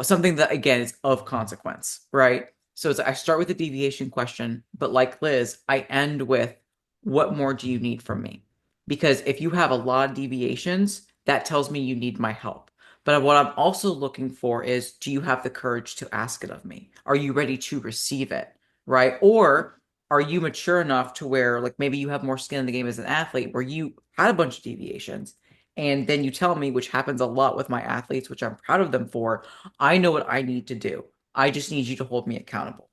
[SPEAKER 1] something that again is of consequence, right? So I start with a deviation question, but like Liz, I end with what more do you need from me? Because if you have a lot of deviations, that tells me you need my help. But what I'm also looking for is do you have the courage to ask it of me? Are you ready to receive it? Right? Or are you mature enough to where like maybe you have more skin in the game as an athlete where you had a bunch of deviations And then you tell me, which happens a lot with my athletes, which I'm proud of them for, I know what I need to do. I just need you to hold me accountable.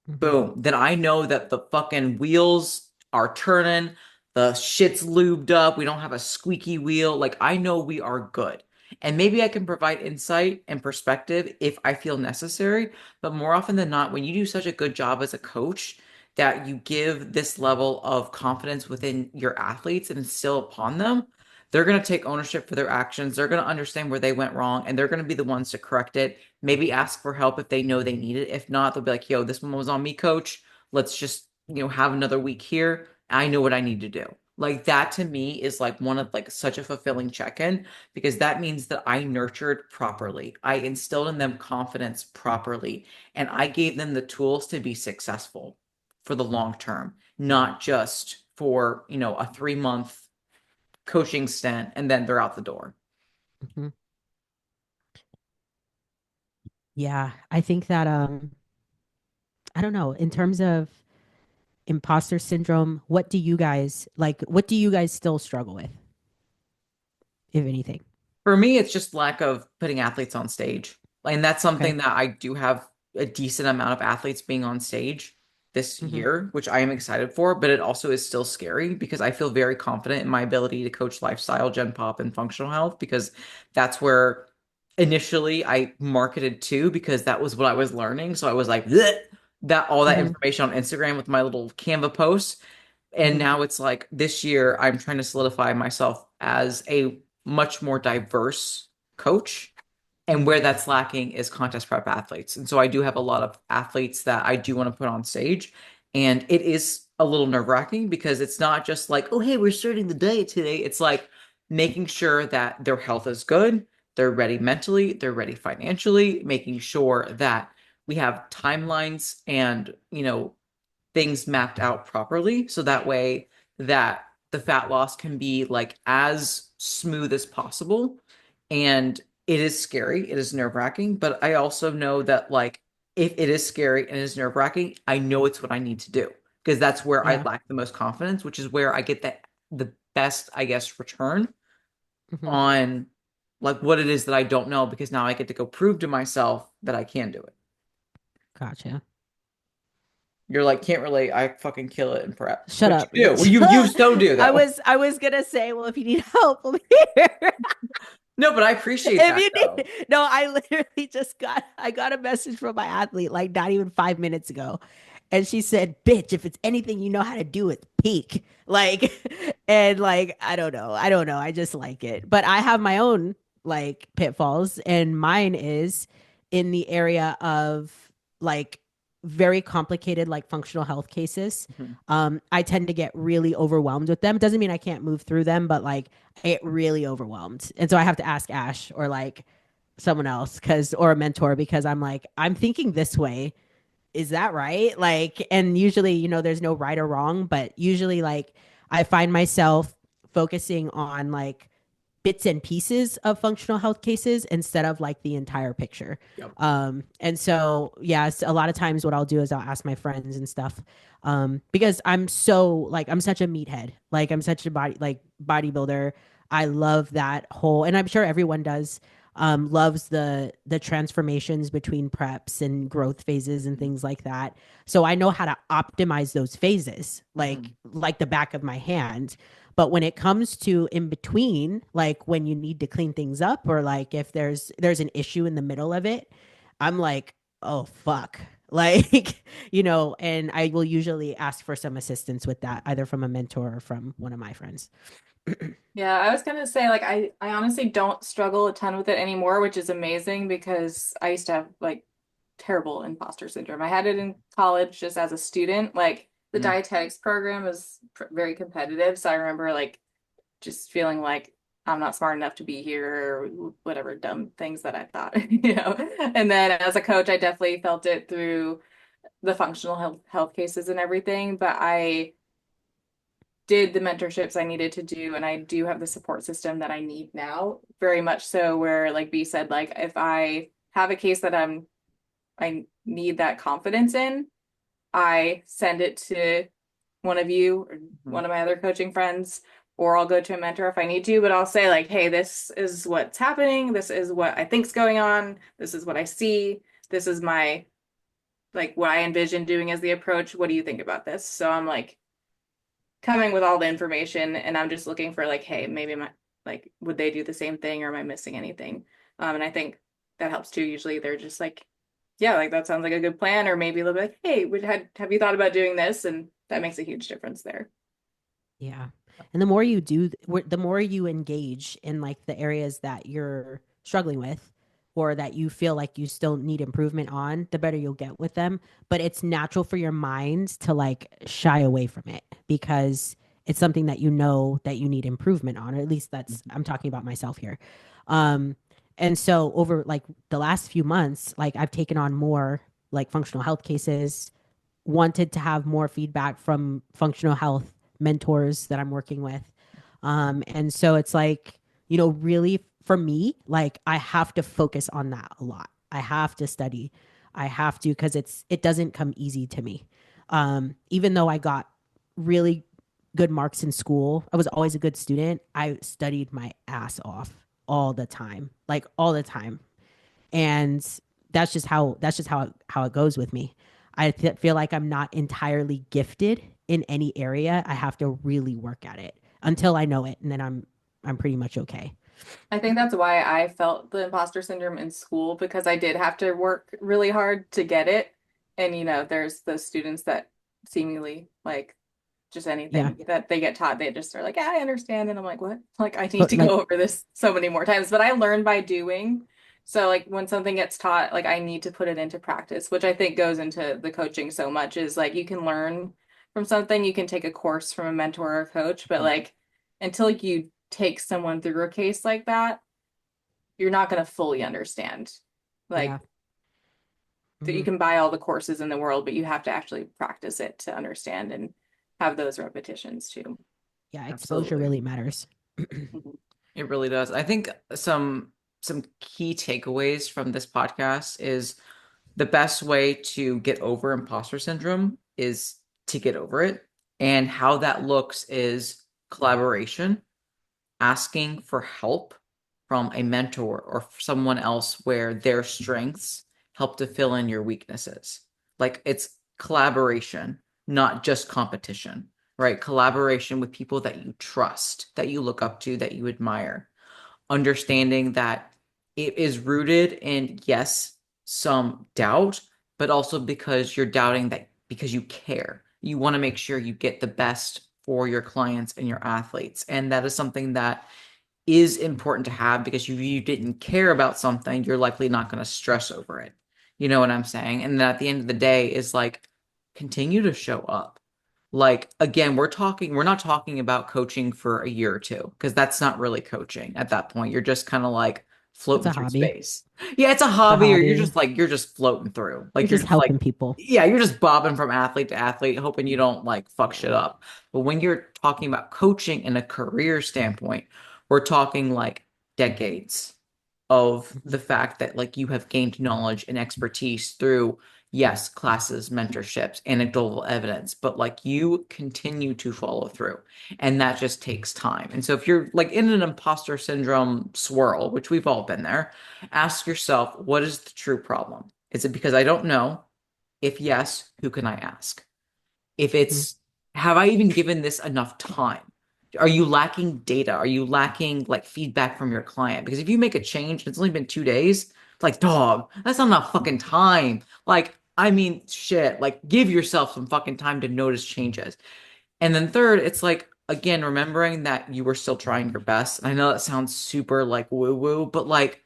[SPEAKER 2] Hmm.
[SPEAKER 1] Boom. Then I know that the fucking wheels are turning, the shit's lubed up, we don't have a squeaky wheel. Like, I know we are good. And maybe I can provide insight and perspective if I feel necessary. But more often than not, when you do such a good job as a coach, that you give this level of confidence within your athletes and instill upon them, they're going to take ownership for their actions. They're going to understand where they went wrong and they're going to be the ones to correct it. Maybe ask for help if they know they need it. If not, they'll be like, yo, this one was on me, coach. Let's just, have another week here. I know what I need to do. Like that to me is like one of like such a fulfilling check-in because that means that I nurtured properly. I instilled in them confidence properly and I gave them the tools to be successful for the long term, not just for, a 3 month coaching stint and then they're out the door.
[SPEAKER 2] Hmm. Yeah, I think that I don't know, in terms of imposter syndrome, what do you guys like? What do you guys still struggle with, if anything?
[SPEAKER 1] For me, it's just lack of putting athletes on stage. And that's
[SPEAKER 2] Okay.
[SPEAKER 1] something that I do have a decent amount of athletes being on stage this
[SPEAKER 2] Hmm.
[SPEAKER 1] year, which I am excited for, but it also is still scary because I feel very confident in my ability to coach lifestyle, gen pop, and functional health because that's where initially I marketed to because that was what I was learning. So I was like, "Bleh," that all that
[SPEAKER 2] Hmm.
[SPEAKER 1] information on Instagram with my little Canva posts. And
[SPEAKER 2] Hmm.
[SPEAKER 1] now it's like this year, I'm trying to solidify myself as a much more diverse coach. And where that's lacking is contest prep athletes. And so I do have a lot of athletes that I do want to put on stage. And it is a little nerve-wracking because it's not just like, oh, hey, we're starting the diet today. It's like making sure that their health is good, they're ready mentally, they're ready financially, making sure that we have timelines and, things mapped out properly so that way that the fat loss can be like as smooth as possible. And it is scary, it is nerve-wracking, but I also know that like if it is scary and it is nerve-wracking, I know it's what I need to do because that's where I
[SPEAKER 2] Yeah.
[SPEAKER 1] lack the most confidence, which is where I get the best, I guess, return
[SPEAKER 2] Hmm.
[SPEAKER 1] on like what it is that I don't know because now I get to go prove to myself that I can do it.
[SPEAKER 2] Gotcha.
[SPEAKER 1] You're like, can't relate. I fucking kill it in prep,
[SPEAKER 2] Shut
[SPEAKER 1] which
[SPEAKER 2] up,
[SPEAKER 1] you do.
[SPEAKER 2] bitch.
[SPEAKER 1] You so do
[SPEAKER 2] I
[SPEAKER 1] though.
[SPEAKER 2] was I was gonna say, well, if you need help, I'm here.
[SPEAKER 1] No, but I appreciate
[SPEAKER 2] If
[SPEAKER 1] that
[SPEAKER 2] you
[SPEAKER 1] though.
[SPEAKER 2] need, no, I literally just got a message from my athlete like not even 5 minutes ago. And she said, bitch, if it's anything you know how to do, it's peak. Like, and like, I don't know. I don't know. I just like it. But I have my own like pitfalls, and mine is in the area of like very complicated, like functional health cases.
[SPEAKER 1] Mhm.
[SPEAKER 2] I tend to get really overwhelmed with them. Doesn't mean I can't move through them, but like I get really overwhelmed. And so I have to ask Ash or like someone else or a mentor because I'm like, I'm thinking this way. Is that right? Like, and usually, there's no right or wrong, but usually like I find myself focusing on like bits and pieces of functional health cases instead of like the entire picture.
[SPEAKER 1] Yep.
[SPEAKER 2] And so, yes, a lot of times what I'll do is I'll ask my friends and stuff. Because I'm such a meathead. Like I'm such a bodybuilder. I love that whole, and I'm sure everyone does, loves the transformations between preps and growth phases and things like that. So I know how to optimize those phases
[SPEAKER 1] Mhm.
[SPEAKER 2] like the back of my hand. But when it comes to in between, like when you need to clean things up or like if there's an issue in the middle of it, I'm like, oh fuck. Like, and I will usually ask for some assistance with that, either from a mentor or from one of my friends.
[SPEAKER 3] Yeah, I was gonna say like I honestly don't struggle a ton with it anymore, which is amazing because I used to have like terrible imposter syndrome. I had it in college just as a student. Like the
[SPEAKER 1] Mhm.
[SPEAKER 3] dietetics program was very competitive, so I remember like just feeling like I'm not smart enough to be here or whatever dumb things that I thought, you know. And then as a coach, I definitely felt it through the functional health cases and everything, but I did the mentorships I needed to do, and I do have the support system that I need now, very much so where like B said, like if I have a case that I need that confidence in, I send it to one of you or
[SPEAKER 1] Mhm.
[SPEAKER 3] one of my other coaching friends, or I'll go to a mentor if I need to, but I'll say like, hey, this is what's happening. This is what I think's going on. This is what I see. This is my like what I envision doing as the approach. What do you think about this? So I'm like coming with all the information and I'm just looking for like, hey, maybe my like would they do the same thing or am I missing anything? And I think that helps too. Usually they're just like, yeah, like that sounds like a good plan, or maybe they'll be like, hey, have you thought about doing this? And that makes a huge difference there.
[SPEAKER 2] Yeah. And the more you do, the more you engage in like the areas that you're struggling with or that you feel like you still need improvement on, the better you'll get with them. But it's natural for your mind to like shy away from it because it's something that you know that you need improvement on, or at least that's, I'm talking about myself here. Um, and so over like the last few months, like I've taken on more like functional health cases, wanted to have more feedback from functional health mentors that I'm working with. And so it's like, really for me, like I have to focus on that a lot. I have to study. I have to, because it doesn't come easy to me. Even though I got really good marks in school, I was always a good student. I studied my ass off all the time, like all the time, and that's just how it goes with me. Feel like I'm not entirely gifted in any area. I have to really work at it until I know it, and then I'm pretty much okay.
[SPEAKER 3] I think that's why I felt the imposter syndrome in school because I did have to work really hard to get it. And there's the students that seemingly like just
[SPEAKER 2] Yeah,
[SPEAKER 3] anything that they get taught, they just are like, yeah, I understand. And I'm like, what? Like, I need
[SPEAKER 2] but
[SPEAKER 3] to
[SPEAKER 2] like
[SPEAKER 3] go over this so many more times. But I learn by doing. So, like, when something gets taught, like, I need to put it into practice, which I think goes into the coaching so much is like, you can learn from something, you can take a course from a mentor or a coach, but like, until you take someone through a case like that, you're not going to fully understand.
[SPEAKER 2] yeah,
[SPEAKER 3] Like, that you
[SPEAKER 2] hmm
[SPEAKER 3] can buy all the courses in the world, but you have to actually practice it to understand and have those repetitions too.
[SPEAKER 2] yeah. Exposure
[SPEAKER 1] Absolutely.
[SPEAKER 2] really matters.
[SPEAKER 3] Mhm.
[SPEAKER 1] It really does. I think some key takeaways from this podcast is the best way to get over imposter syndrome is to get over it. And how that looks is collaboration, asking for help from a mentor or someone else where their strengths help to fill in your weaknesses. Like it's collaboration, not just competition, right? Collaboration with people that you trust, that you look up to, that you admire. Understanding that it is rooted in, yes, some doubt, but also because you're doubting that because you care. You want to make sure you get the best for your clients and your athletes. And that is something that is important to have because if you didn't care about something, you're likely not going to stress over it. You know what I'm saying? And then at the end of the day is like continue to show up. Like again, we're not talking about coaching for a year or two because that's not really coaching at that point. You're just kind of like
[SPEAKER 2] It's
[SPEAKER 1] floating
[SPEAKER 2] a
[SPEAKER 1] through
[SPEAKER 2] hobby.
[SPEAKER 1] space. Yeah, it's a
[SPEAKER 2] It's a
[SPEAKER 1] hobby, or
[SPEAKER 2] hobby.
[SPEAKER 1] you're just floating through.
[SPEAKER 2] You're
[SPEAKER 1] Like you're
[SPEAKER 2] just
[SPEAKER 1] just like
[SPEAKER 2] helping people.
[SPEAKER 1] yeah, you're just bobbing from athlete to athlete, hoping you don't like fuck shit up. But when you're talking about coaching in a career standpoint, we're talking like decades of
[SPEAKER 2] Mhm.
[SPEAKER 1] the fact that like you have gained knowledge and expertise through yes, classes, mentorships, anecdotal evidence, but like you continue to follow through and that just takes time. And so if you're like in an imposter syndrome swirl, which we've all been there, ask yourself, what is the true problem? Is it because I don't know? If yes, who can I ask? If
[SPEAKER 2] Mhm.
[SPEAKER 1] it's, have I even given this enough time? Are you lacking data? Are you lacking like feedback from your client? Because if you make a change and it's only been 2 days, it's like, dog, that's not enough fucking time. Like, I mean, shit, like give yourself some fucking time to notice changes. And then third, it's like, again, remembering that you were still trying your best. And I know that sounds super like woo woo, but like,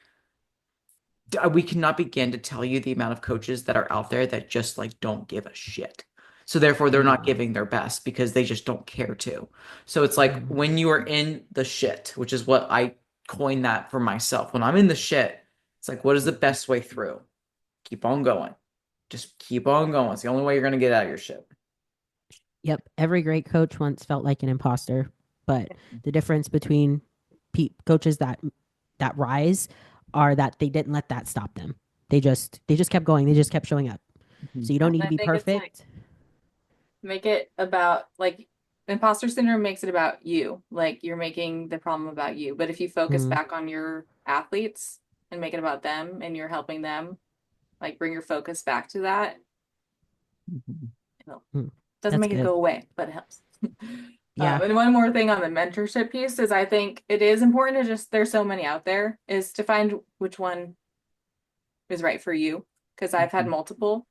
[SPEAKER 1] we cannot begin to tell you the amount of coaches that are out there that just like don't give a shit. So therefore they're not
[SPEAKER 2] Yeah.
[SPEAKER 1] giving their best because they just don't care to. So it's like
[SPEAKER 2] Mhm.
[SPEAKER 1] when you are in the shit, which is what I coined that for myself. When I'm in the shit, it's like what is the best way through? Keep on going. Just keep on going. It's the only way you're going to get out of your shit.
[SPEAKER 2] Yep. Every great coach once felt like an imposter, but the difference between coaches that rise are that they didn't let that stop them. They just kept going. They just kept showing up.
[SPEAKER 1] Mhm.
[SPEAKER 2] So you don't
[SPEAKER 3] And
[SPEAKER 2] need to
[SPEAKER 3] I
[SPEAKER 2] be
[SPEAKER 3] think it's like
[SPEAKER 2] perfect.
[SPEAKER 3] make it about like imposter syndrome makes it about you. Like you're making the problem about you. But if you focus
[SPEAKER 2] Mm,
[SPEAKER 3] back on your athletes and make it about them and you're helping them, like bring your focus back to that,
[SPEAKER 1] Mhm.
[SPEAKER 3] you know,
[SPEAKER 2] mm.
[SPEAKER 3] doesn't
[SPEAKER 2] That's
[SPEAKER 3] make it
[SPEAKER 2] good.
[SPEAKER 3] go away, but it helps.
[SPEAKER 2] Yeah.
[SPEAKER 3] And one more thing on the mentorship piece is I think it is important to just, there's so many out there, is to find which one is right for you. Because I've had
[SPEAKER 1] Mhm.
[SPEAKER 3] multiple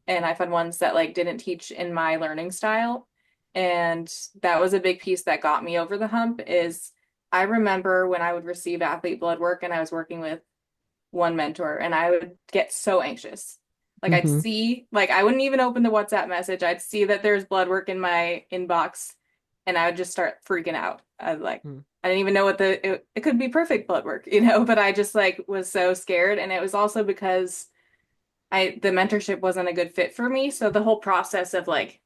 [SPEAKER 3] and I've had ones that like didn't teach in my learning style. And that was a big piece that got me over the hump is I remember when I would receive athlete blood work and I was working with one mentor and I would get so anxious. Like I'd
[SPEAKER 2] Mm-hmm.
[SPEAKER 3] see, like I wouldn't even open the WhatsApp message. I'd see that there's blood work in my inbox and I would just start freaking out.
[SPEAKER 2] Mm.
[SPEAKER 3] I didn't even know what it could be perfect blood work, you know, but I just like was so scared. And it was also because the mentorship wasn't a good fit for me. So the whole process of like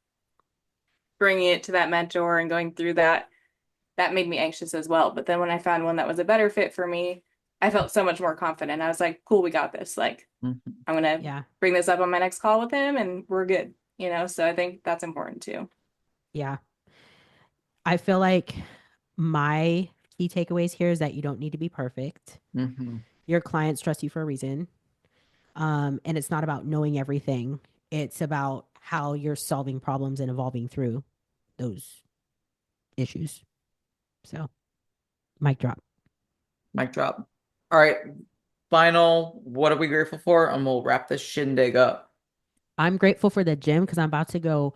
[SPEAKER 3] bringing it to that mentor and going through that made me anxious as well. But then when I found one that was a better fit for me, I felt so much more confident. I was like, cool, we got this. Like,
[SPEAKER 1] Mhm.
[SPEAKER 3] I'm gonna
[SPEAKER 2] Yeah.
[SPEAKER 3] bring this up on my next call with him and we're good, you know? So I think that's important too.
[SPEAKER 2] Yeah. I feel like my key takeaways here is that you don't need to be perfect.
[SPEAKER 1] Mhm.
[SPEAKER 2] Your clients trust you for a reason. And it's not about knowing everything. It's about how you're solving problems and evolving through those issues. So, mic drop.
[SPEAKER 1] Mic drop. All right. Final, what are we grateful for? And we'll wrap this shindig up.
[SPEAKER 2] I'm grateful for the gym because I'm about to go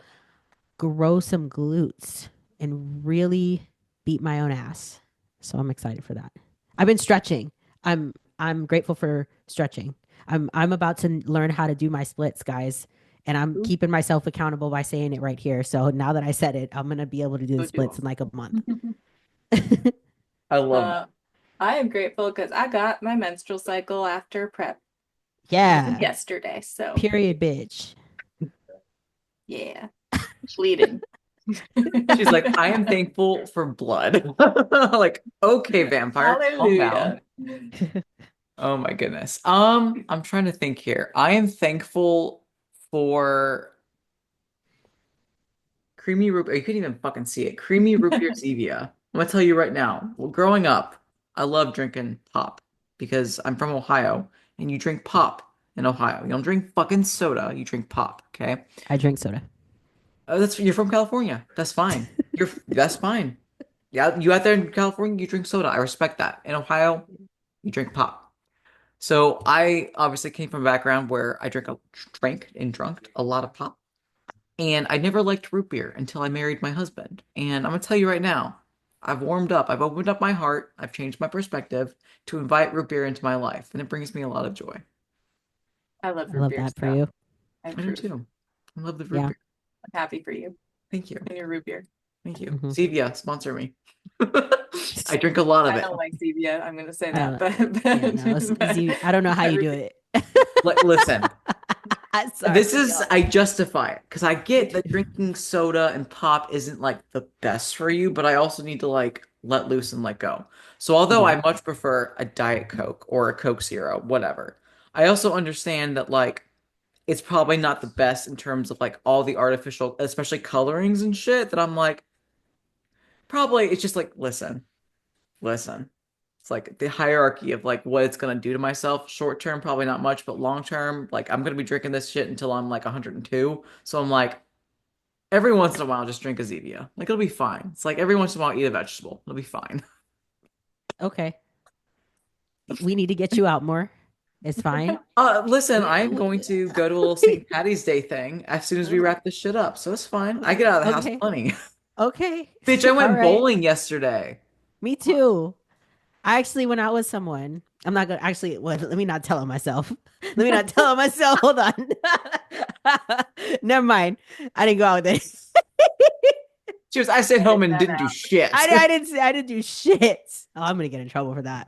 [SPEAKER 2] grow some glutes and really beat my own ass. So I'm excited for that. I've been stretching. I'm grateful for stretching. I'm about to learn how to do my splits, guys. And I'm
[SPEAKER 3] Ooh,
[SPEAKER 2] keeping myself accountable by saying it right here. So now that I said it, I'm gonna be able to do the
[SPEAKER 3] go do
[SPEAKER 2] splits in like a month.
[SPEAKER 3] them.
[SPEAKER 1] I love
[SPEAKER 3] uh, I am grateful because I got my menstrual cycle after prep as of
[SPEAKER 2] Yeah.
[SPEAKER 3] yesterday. So
[SPEAKER 2] Period, bitch.
[SPEAKER 3] yeah, bleeding.
[SPEAKER 1] She's like, I am thankful for blood. Like, okay, vampire, calm down.
[SPEAKER 3] Hallelujah.
[SPEAKER 1] Oh my goodness. I'm trying to think here. I am thankful for creamy root. You couldn't even fucking see it. Creamy root beer Zevia. I'm gonna tell you right now. Well, growing up, I love drinking pop because I'm from Ohio, and you drink pop in Ohio. You don't drink fucking soda. You drink pop. Okay.
[SPEAKER 2] I drink soda.
[SPEAKER 1] Oh, that's you're from California. That's fine. That's fine. Yeah, you out there in California, you drink soda. I respect that. In Ohio, you drink pop. So I obviously came from a background where I drank and drunk a lot of pop. And I never liked root beer until I married my husband. And I'm gonna tell you right now, I've warmed up. I've opened up my heart. I've changed my perspective to invite root beer into my life, and it brings me a lot of joy.
[SPEAKER 3] I love
[SPEAKER 2] I
[SPEAKER 3] root
[SPEAKER 2] love
[SPEAKER 3] beer
[SPEAKER 2] that for
[SPEAKER 3] stuff.
[SPEAKER 2] you.
[SPEAKER 3] I'm
[SPEAKER 1] I do
[SPEAKER 3] proof.
[SPEAKER 1] too. I love the root
[SPEAKER 2] Yeah.
[SPEAKER 1] beer.
[SPEAKER 3] I'm happy for you
[SPEAKER 1] Thank you.
[SPEAKER 3] and your root beer.
[SPEAKER 1] Thank you.
[SPEAKER 2] Hmm.
[SPEAKER 1] Zevia, sponsor me. I drink a lot of
[SPEAKER 3] I
[SPEAKER 1] it.
[SPEAKER 3] don't like stevia. I'm gonna say
[SPEAKER 2] I
[SPEAKER 3] that,
[SPEAKER 2] don't. Yeah. No. I don't know how
[SPEAKER 3] my
[SPEAKER 2] you
[SPEAKER 3] root
[SPEAKER 2] do
[SPEAKER 3] beer.
[SPEAKER 2] it.
[SPEAKER 1] Listen,
[SPEAKER 2] I'm sorry,
[SPEAKER 1] this is,
[SPEAKER 2] y'all.
[SPEAKER 1] I justify it because I get that drinking soda and pop isn't like the best for you, but I also need to like let loose and let go. So although
[SPEAKER 2] Yeah.
[SPEAKER 1] I much prefer a Diet Coke or a Coke Zero, whatever, I also understand that like it's probably not the best in terms of like all the artificial, especially colorings and shit, that I'm like, probably it's just like, listen. It's like the hierarchy of like what it's gonna do to myself. Short term, probably not much, but long term, like I'm gonna be drinking this shit until I'm like 102. So I'm like, every once in a while, just drink a Zevia. Like it'll be fine. It's like every once in a while, eat a vegetable. It'll be fine.
[SPEAKER 2] Okay. We need to get you out more. It's fine.
[SPEAKER 1] Listen, I'm going to go to a little St. Patty's Day thing as soon as we
[SPEAKER 3] Ooh,
[SPEAKER 1] wrap this shit up. So it's fine. I get out of the house
[SPEAKER 2] Okay.
[SPEAKER 1] plenty.
[SPEAKER 2] Okay.
[SPEAKER 1] Bitch, I
[SPEAKER 2] All
[SPEAKER 1] went
[SPEAKER 2] right.
[SPEAKER 1] bowling yesterday.
[SPEAKER 2] Me too. I actually went out with someone. I'm not gonna actually. Well, let me not tell him myself. Let me not tell him myself. Hold on. Never mind. I didn't go out with it.
[SPEAKER 1] I stayed home
[SPEAKER 3] edit
[SPEAKER 1] and
[SPEAKER 3] that
[SPEAKER 1] didn't do
[SPEAKER 3] out.
[SPEAKER 1] shit.
[SPEAKER 2] I didn't say I didn't do shit. Oh, I'm gonna get in trouble for that.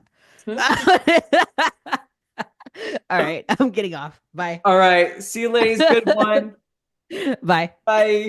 [SPEAKER 2] All right, I'm getting off. Bye.
[SPEAKER 1] All right. See you ladies. Good one.
[SPEAKER 2] Bye.
[SPEAKER 1] Bye.